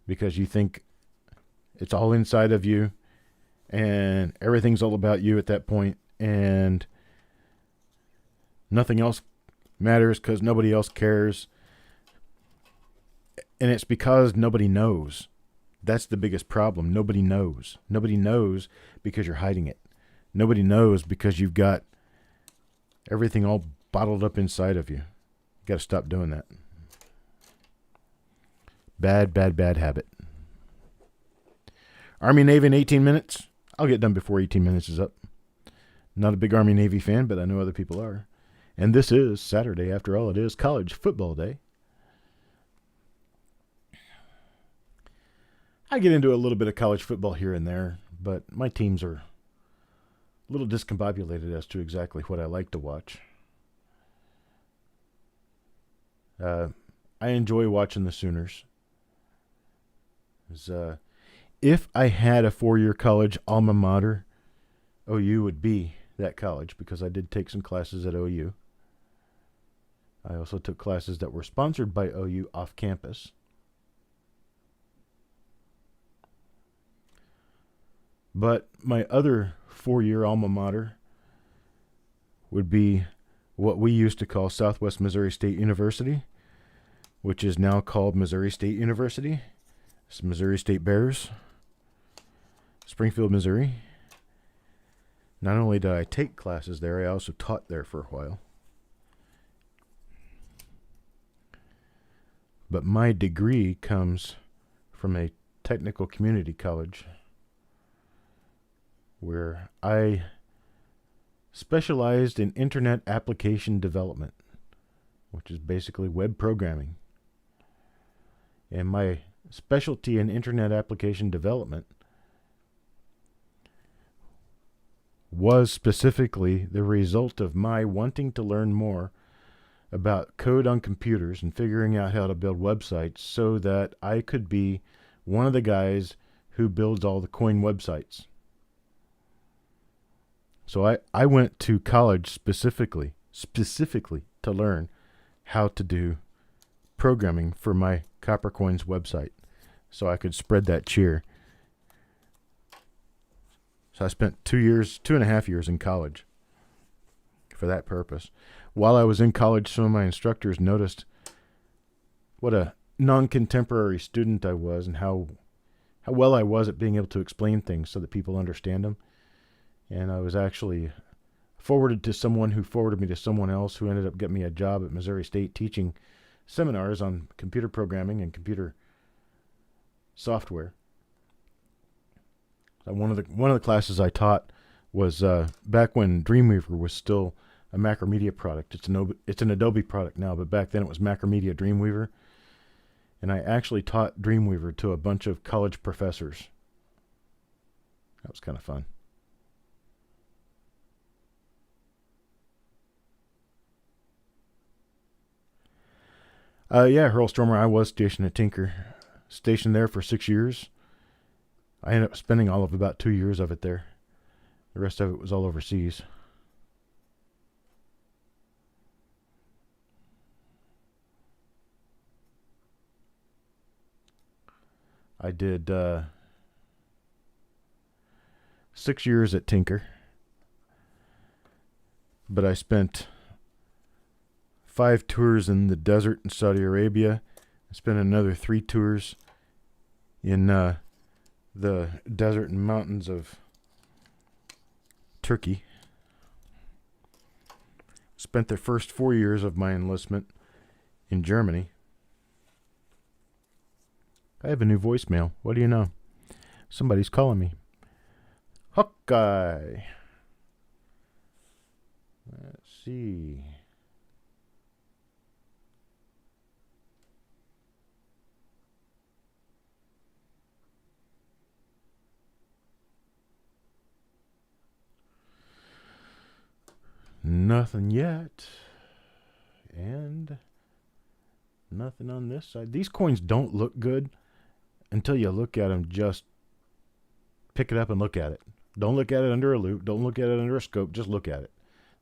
because you think it's all inside of you and everything's all about you at that point, and nothing else matters because nobody else cares. And it's because nobody knows. That's the biggest problem. Nobody knows. Nobody knows because you're hiding it. Nobody knows because you've got everything all bottled up inside of you. Got to stop doing that. Bad, bad, bad habit. Army Navy in 18 minutes. I'll get done before 18 minutes is up. Not a big Army Navy fan, but I know other people are. And this is Saturday. After all, it is college football day. I get into a little bit of college football here and there, but my teams are a little discombobulated as to exactly what I like to watch. I enjoy watching the Sooners. If I had a 4-year college alma mater, OU would be that college, because I did take some classes at OU. I also took classes that were sponsored by OU off campus. But my other 4-year alma mater would be what we used to call Southwest Missouri State University, which is now called Missouri State University. It's Missouri State Bears, Springfield, Missouri. Not only did I take classes there, I also taught there for a while. But my degree comes from a technical community college where I specialized in internet application development, which is basically web programming. And my specialty in internet application development was specifically the result of my wanting to learn more about code on computers and figuring out how to build websites so that I could be one of the guys who builds all the coin websites. So I went to college specifically to learn how to do programming for my Coppercoins website so I could spread that cheer. So I spent 2.5 years in college for that purpose. While I was in college, some of my instructors noticed what a non-contemporary student I was and how well I was at being able to explain things so that people understand them. And I was actually forwarded to someone who forwarded me to someone else who ended up getting me a job at Missouri State teaching seminars on computer programming and computer software. One of the classes I taught was back when Dreamweaver was still a Macromedia product. It's an Adobe product now, but back then it was Macromedia Dreamweaver. And I actually taught Dreamweaver to a bunch of college professors. That was kind of fun. Yeah, Hurlstormer, I was stationed at Tinker. Stationed there for 6 years. I ended up spending all of about 2 years of it there. The rest of it was all overseas. I did 6 years at Tinker. but I spent 5 tours in the desert in Saudi Arabia. I spent another 3 tours in the desert and mountains of Turkey. Spent the first 4 years of my enlistment in Germany. I have a new voicemail. What do you know? Somebody's calling me. Hawkeye. Let's see. Nothing yet. And nothing on this side. These coins don't look good until you look at them. Just pick it up and look at it. Don't look at it under a loupe. Don't look at it under a scope. Just look at it.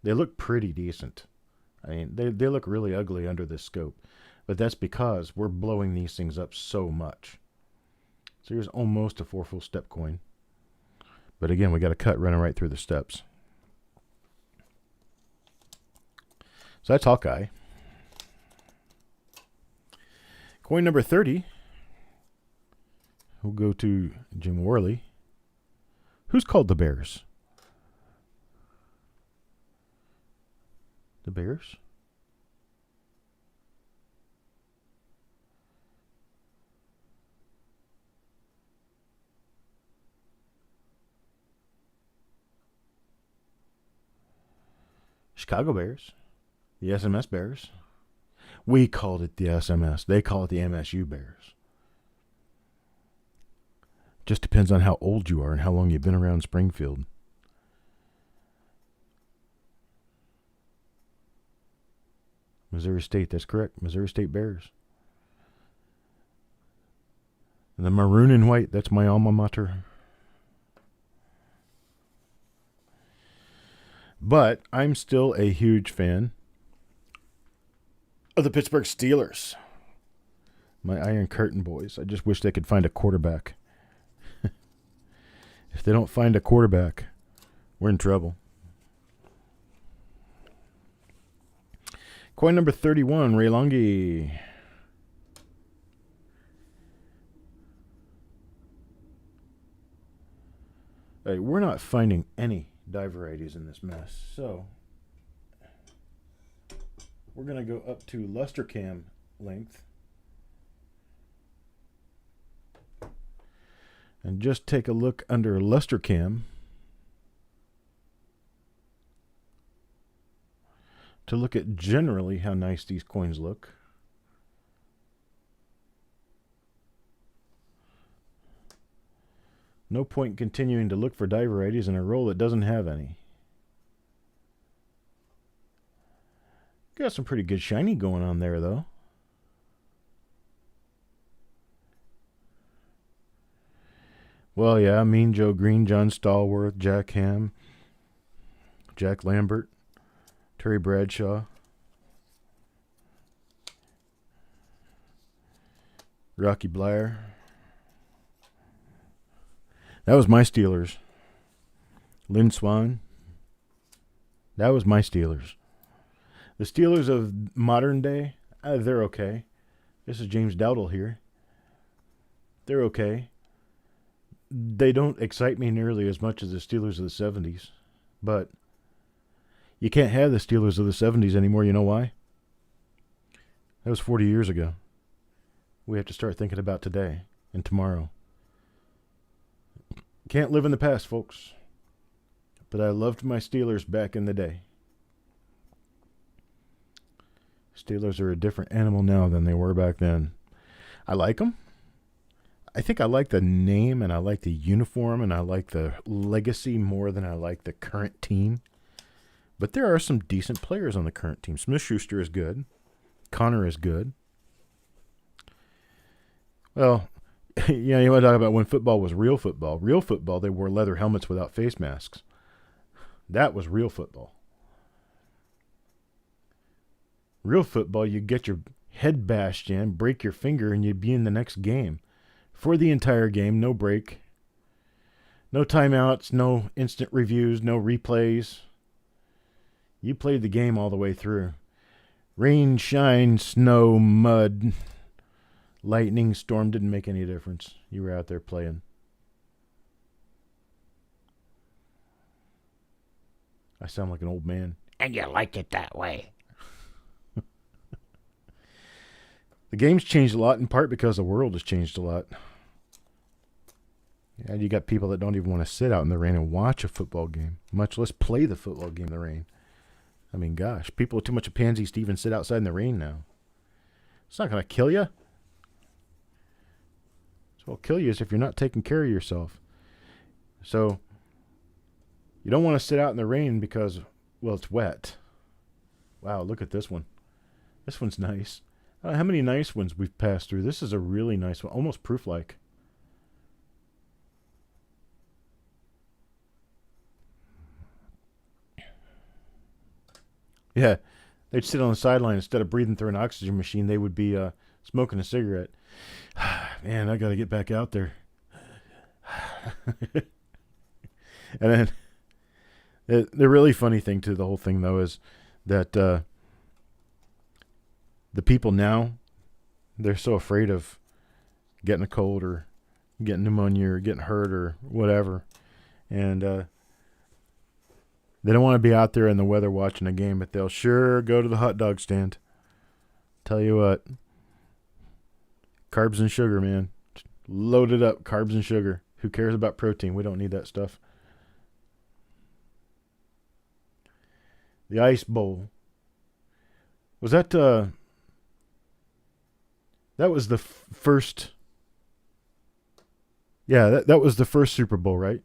They look pretty decent. I mean, they look really ugly under this scope. But that's because we're blowing these things up so much. So here's almost a 4 full step coin. But again, we got a cut running right through the steps. So that's Hawkeye. Coin number 30. We'll go to Jim Worley. Who's called the Bears? The Bears? Chicago Bears. The SMS Bears. We called it the SMS. They call it the MSU Bears. Just depends on how old you are and how long you've been around Springfield. Missouri State, that's correct. Missouri State Bears. And the maroon and white, that's my alma mater. But I'm still a huge fan of the Pittsburgh Steelers. My Iron Curtain boys. I just wish they could find a quarterback. If they don't find a quarterback, we're in trouble. Coin number 31, Ray Longi. Hey, we're not finding any die varieties in this mess, so we're going to go up to luster cam length and just take a look under luster cam to look at generally how nice these coins look. No point continuing to look for die varieties in a roll that doesn't have any. Got some pretty good shiny going on there, though. Well, yeah, Mean Joe Green, John Stallworth, Jack Ham, Jack Lambert, Terry Bradshaw, Rocky Blair. That was my Steelers. Lynn Swan. That was my Steelers. The Steelers of modern day, they're okay. This is James Dowdle here. They're okay. They don't excite me nearly as much as the Steelers of the 70s. But you can't have the Steelers of the 70s anymore. You know why? That was 40 years ago. We have to start thinking about today and tomorrow. Can't live in the past, folks. But I loved my Steelers back in the day. Steelers are a different animal now than they were back then. I like them. I think I like the name and I like the uniform and I like the legacy more than I like the current team. But there are some decent players on the current team. Smith-Schuster is good. Connor is good. Well, you want to talk about when football was real football. Real football, they wore leather helmets without face masks. That was real football. Real football, you get your head bashed in, break your finger, and you'd be in the next game. For the entire game, no break. No timeouts, no instant reviews, no replays. You played the game all the way through. Rain, shine, snow, mud, lightning, storm didn't make any difference. You were out there playing. I sound like an old man. And you like it that way. The game's changed a lot in part because the world has changed a lot. Yeah, you got people that don't even want to sit out in the rain and watch a football game, much less play the football game in the rain. I mean, gosh, people are too much of pansies to even sit outside in the rain now. It's not going to kill you. What will kill you is if you're not taking care of yourself. So, you don't want to sit out in the rain because, well, it's wet. Wow, look at this one. This one's nice. How many nice ones we've passed through? This is a really nice one, almost proof-like. Yeah, they'd sit on the sideline instead of breathing through an oxygen machine. They would be smoking a cigarette. Man, I got to get back out there. And then the really funny thing to the whole thing, though, is that the people now, they're so afraid of getting a cold or getting pneumonia or getting hurt or whatever. And they don't want to be out there in the weather watching a game, but they'll sure go to the hot dog stand. Tell you what, carbs and sugar, man. Load it up, carbs and sugar. Who cares about protein? We don't need that stuff. The Ice Bowl. Was that, that was the first, yeah, that was the first Super Bowl, right?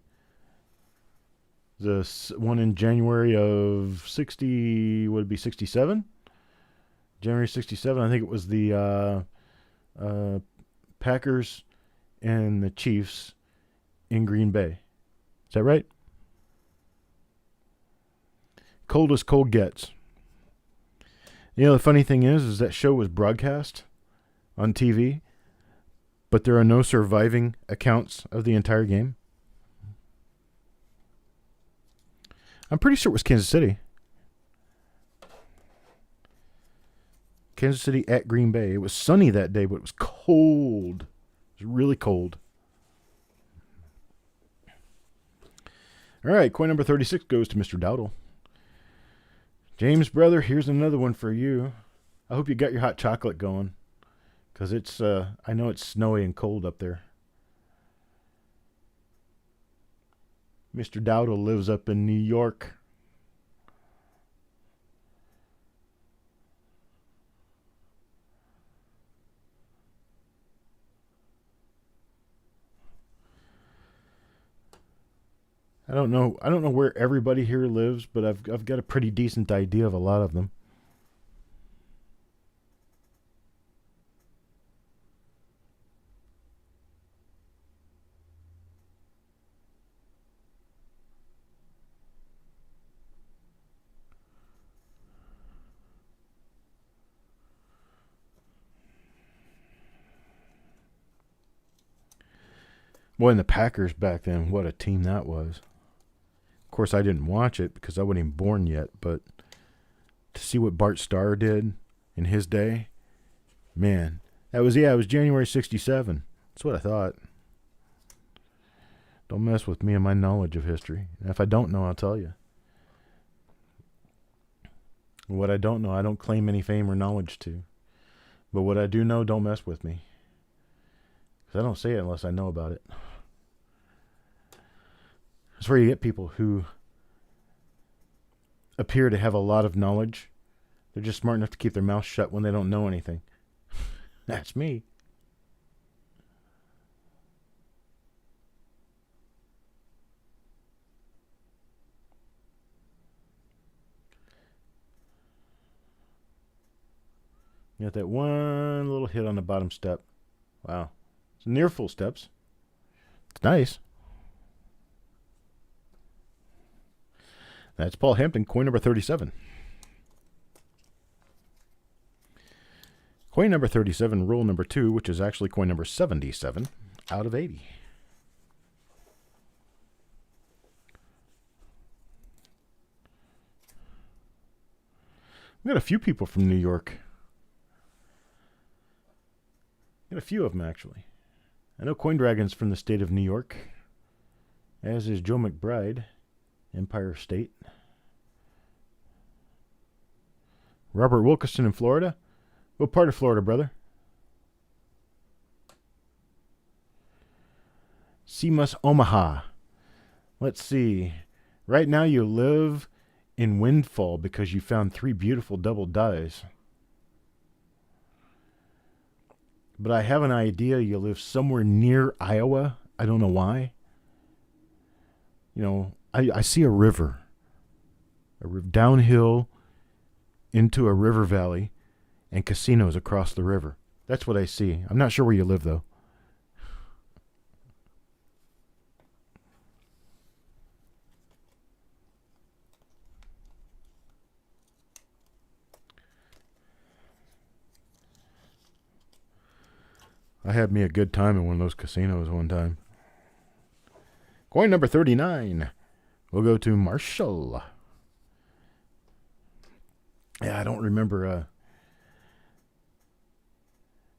The one in January of 60, would it be 67? January 67, I think it was the Packers and the Chiefs in Green Bay. Is that right? Cold as cold gets. You know, the funny thing is that show was broadcast on TV, but there are no surviving accounts of the entire game. I'm pretty sure it was Kansas City. Kansas City at Green Bay. It was sunny that day, but it was cold. It was really cold. All right, coin number 36 goes to Mr. Dowdle. James, brother, here's another one for you. I hope you got your hot chocolate going, because it's, I know it's snowy and cold up there. Mr. Dowdle lives up in New York. I don't know where everybody here lives, but I've got a pretty decent idea of a lot of them. Boy, and the Packers back then, what a team that was. Of course, I didn't watch it because I wasn't even born yet, but to see what Bart Starr did in his day, man, it was January 67. That's what I thought. Don't mess with me and my knowledge of history. And if I don't know, I'll tell you. What I don't know, I don't claim any fame or knowledge to. But what I do know, don't mess with me. Because I don't say it unless I know about it. That's where you get people who appear to have a lot of knowledge. They're just smart enough to keep their mouth shut when they don't know anything. That's me. You got that one little hit on the bottom step. Wow. It's near full steps. It's nice. That's Paul Hampton, coin number 37. Coin number 37, roll number 2, which is actually coin number 77 out of 80. We got a few people from New York. Got a few of them, actually. I know Coin Dragon's from the state of New York, as is Joe McBride, Empire State. Robert Wilkerson in Florida. What part of Florida, brother? Seamus, Omaha. Let's see. Right now you live in Windfall because you found 3 beautiful double dies. But I have an idea you live somewhere near Iowa. I don't know why. You know, I see a river downhill into a river valley and casinos across the river. That's what I see. I'm not sure where you live, though. I had me a good time in one of those casinos one time. Coin number 39. We'll go to Marshall. Yeah, I don't remember.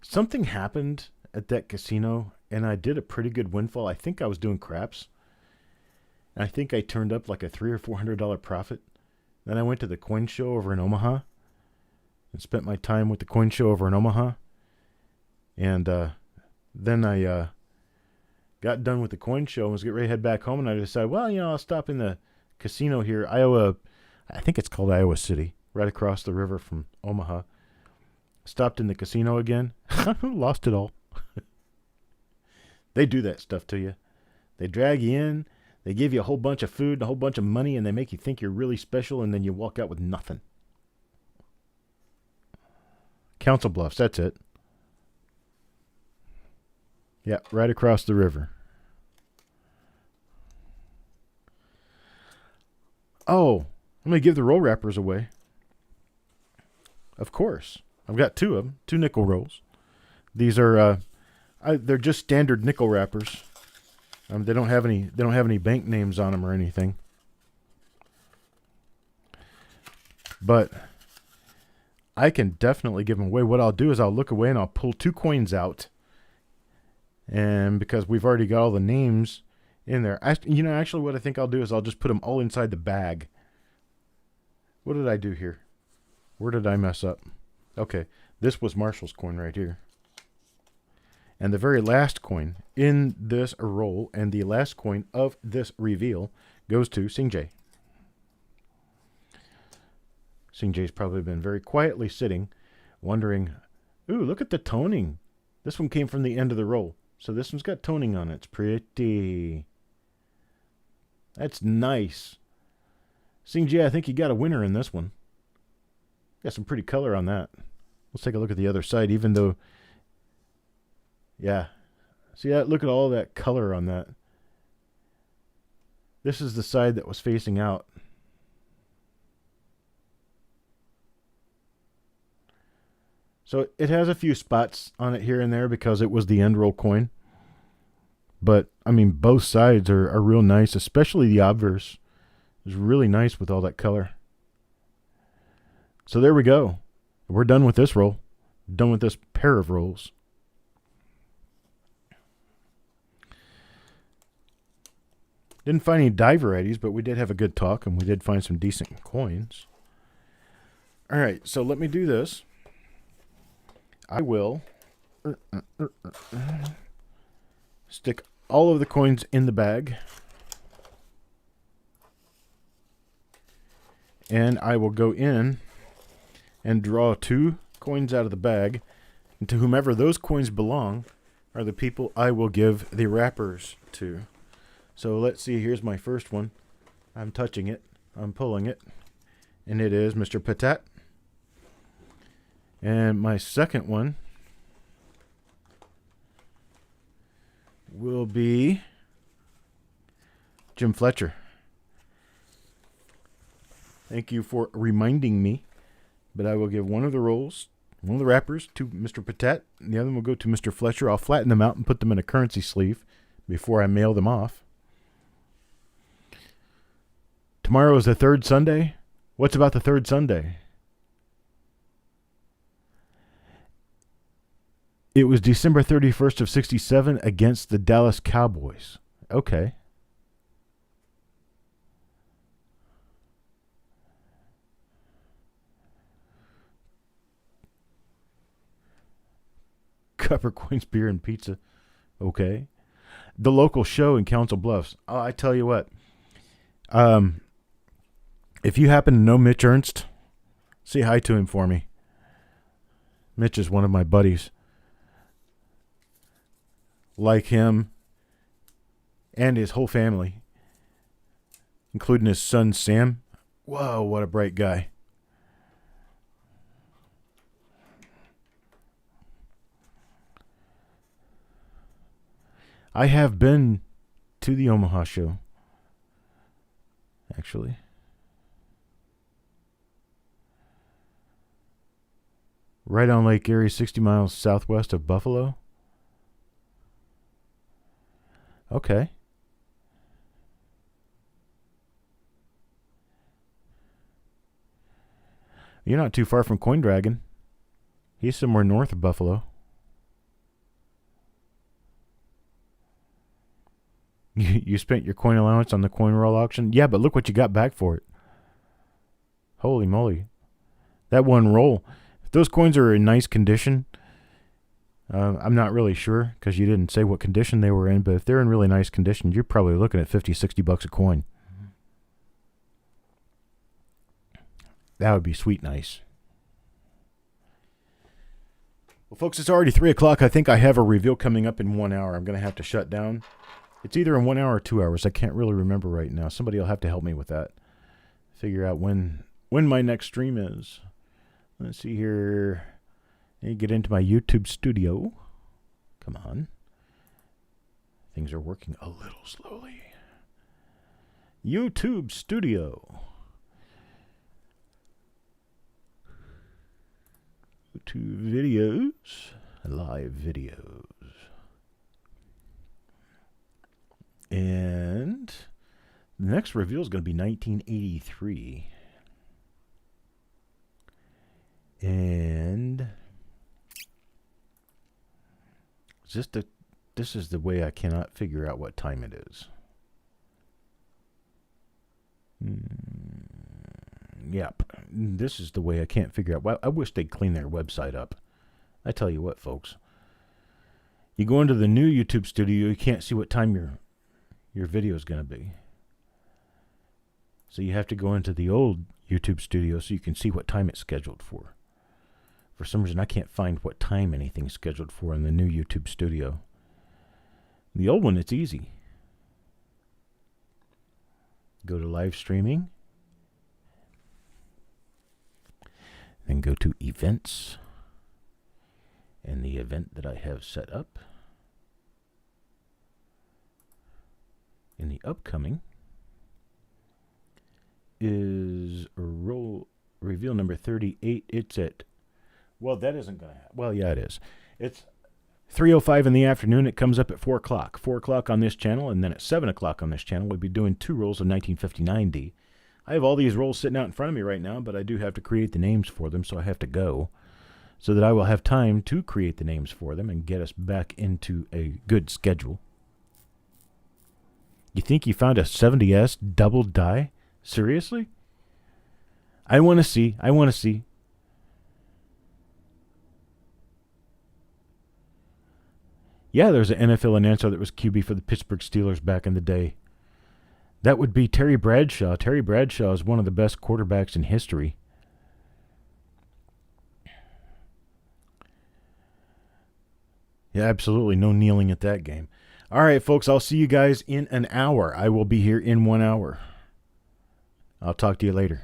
Something happened at that casino, and I did a pretty good windfall. I think I was doing craps. And I think I turned up like a $300 or $400 profit. Then I went to the coin show over in Omaha and spent my time with the coin show over in Omaha. And then I got done with the coin show and was getting ready to head back home. And I decided, well, you know, I'll stop in the casino here, Iowa. I think it's called Iowa City, right across the river from Omaha. Stopped in the casino again. Lost it all. They do that stuff to you. They drag you in. They give you a whole bunch of food and a whole bunch of money, and they make you think you're really special, and then you walk out with nothing. Council Bluffs, that's it. Yeah, right across the river. Oh, I'm going to give the roll wrappers away. Of course. I've got 2 of them, 2 nickel rolls. These are, they're just standard nickel wrappers. They don't have any bank names on them or anything. But I can definitely give them away. What I'll do is I'll look away and I'll pull 2 coins out. And because we've already got all the names in there. Actually what I think I'll do is I'll just put them all inside the bag. What did I do here? Where did I mess up? Okay, this was Marshall's coin right here. And the very last coin in this roll and the last coin of this reveal goes to Sing J. Sing J's probably been very quietly sitting, wondering, ooh, look at the toning. This one came from the end of the roll. So this one's got toning on it. It's pretty. That's nice. Sing J, I think you got a winner in this one. Got some pretty color on that. Let's take a look at the other side, even though, yeah. See that? Look at all that color on that. This is the side that was facing out. So it has a few spots on it here and there because it was the end roll coin. But, I mean, both sides are real nice, especially the obverse. It's really nice with all that color. So there we go. We're done with this roll. Done with this pair of rolls. Didn't find any die varieties, but we did have a good talk, and we did find some decent coins. All right, so let me do this. I will stick all of the coins in the bag. And I will go in and draw 2 coins out of the bag. And to whomever those coins belong are the people I will give the wrappers to. So let's see, here's my first one. I'm touching it. I'm pulling it. And it is Mr. Patet. And my second one will be Jim Fletcher. Thank you for reminding me. But I will give one of the rolls, one of the wrappers, to Mr. Patet. And the other one will go to Mr. Fletcher. I'll flatten them out and put them in a currency sleeve before I mail them off. Tomorrow is the 3rd Sunday. What's about the 3rd Sunday? It was December 31st of 67 against the Dallas Cowboys. Okay. Coppercoins beer and pizza. Okay. The local show in Council Bluffs. Oh, I tell you what. If you happen to know Mitch Ernst, say hi to him for me. Mitch is one of my buddies. Like him and his whole family, including his son Sam. Whoa, what a bright guy. I have been to the Omaha show, actually. Right on Lake Erie, 60 miles southwest of Buffalo. Okay. You're not too far from Coin Dragon. He's somewhere north of Buffalo. You spent your coin allowance on the coin roll auction? Yeah, but look what you got back for it. Holy moly. That one roll. If those coins are in nice condition, I'm not really sure because you didn't say what condition they were in, but if they're in really nice condition, you're probably looking at $50, $60 a coin. That would be sweet nice. Well, folks, it's already 3 o'clock. I think I have a reveal coming up in 1 hour. I'm going to have to shut down. It's either in 1 hour or 2 hours. I can't really remember right now. Somebody will have to help me with that. Figure out when my next stream is. Let's see here. Let me get into my YouTube studio. Come on. Things are working a little slowly. YouTube studio. YouTube videos. Live videos. And the next reveal is going to be 1983. And this is the way I cannot figure out what time it is. Yep. This is the way I can't figure out. Well, I wish they'd clean their website up. I tell you what, folks. You go into the new YouTube studio, you can't see what time your video is going to be. So you have to go into the old YouTube studio so you can see what time it's scheduled for. For some reason, I can't find what time anything's scheduled for in the new YouTube studio. The old one, it's easy. Go to live streaming. Then go to events. And the event that I have set up in the upcoming is reveal number 38. It's at, well, that isn't going to happen. Well, yeah, it is. It's 3:05 in the afternoon. It comes up at 4 o'clock. 4 o'clock on this channel, and then at 7 o'clock on this channel, we'll be doing 2 rolls of 1959D. I have all these rolls sitting out in front of me right now, but I do have to create the names for them, so I have to go so that I will have time to create the names for them and get us back into a good schedule. You think you found a 70S double die? Seriously? I want to see. Yeah, there's an NFL announcer that was QB for the Pittsburgh Steelers back in the day. That would be Terry Bradshaw. Terry Bradshaw is one of the best quarterbacks in history. Yeah, absolutely. No kneeling at that game. All right, folks, I'll see you guys in an hour. I will be here in 1 hour. I'll talk to you later.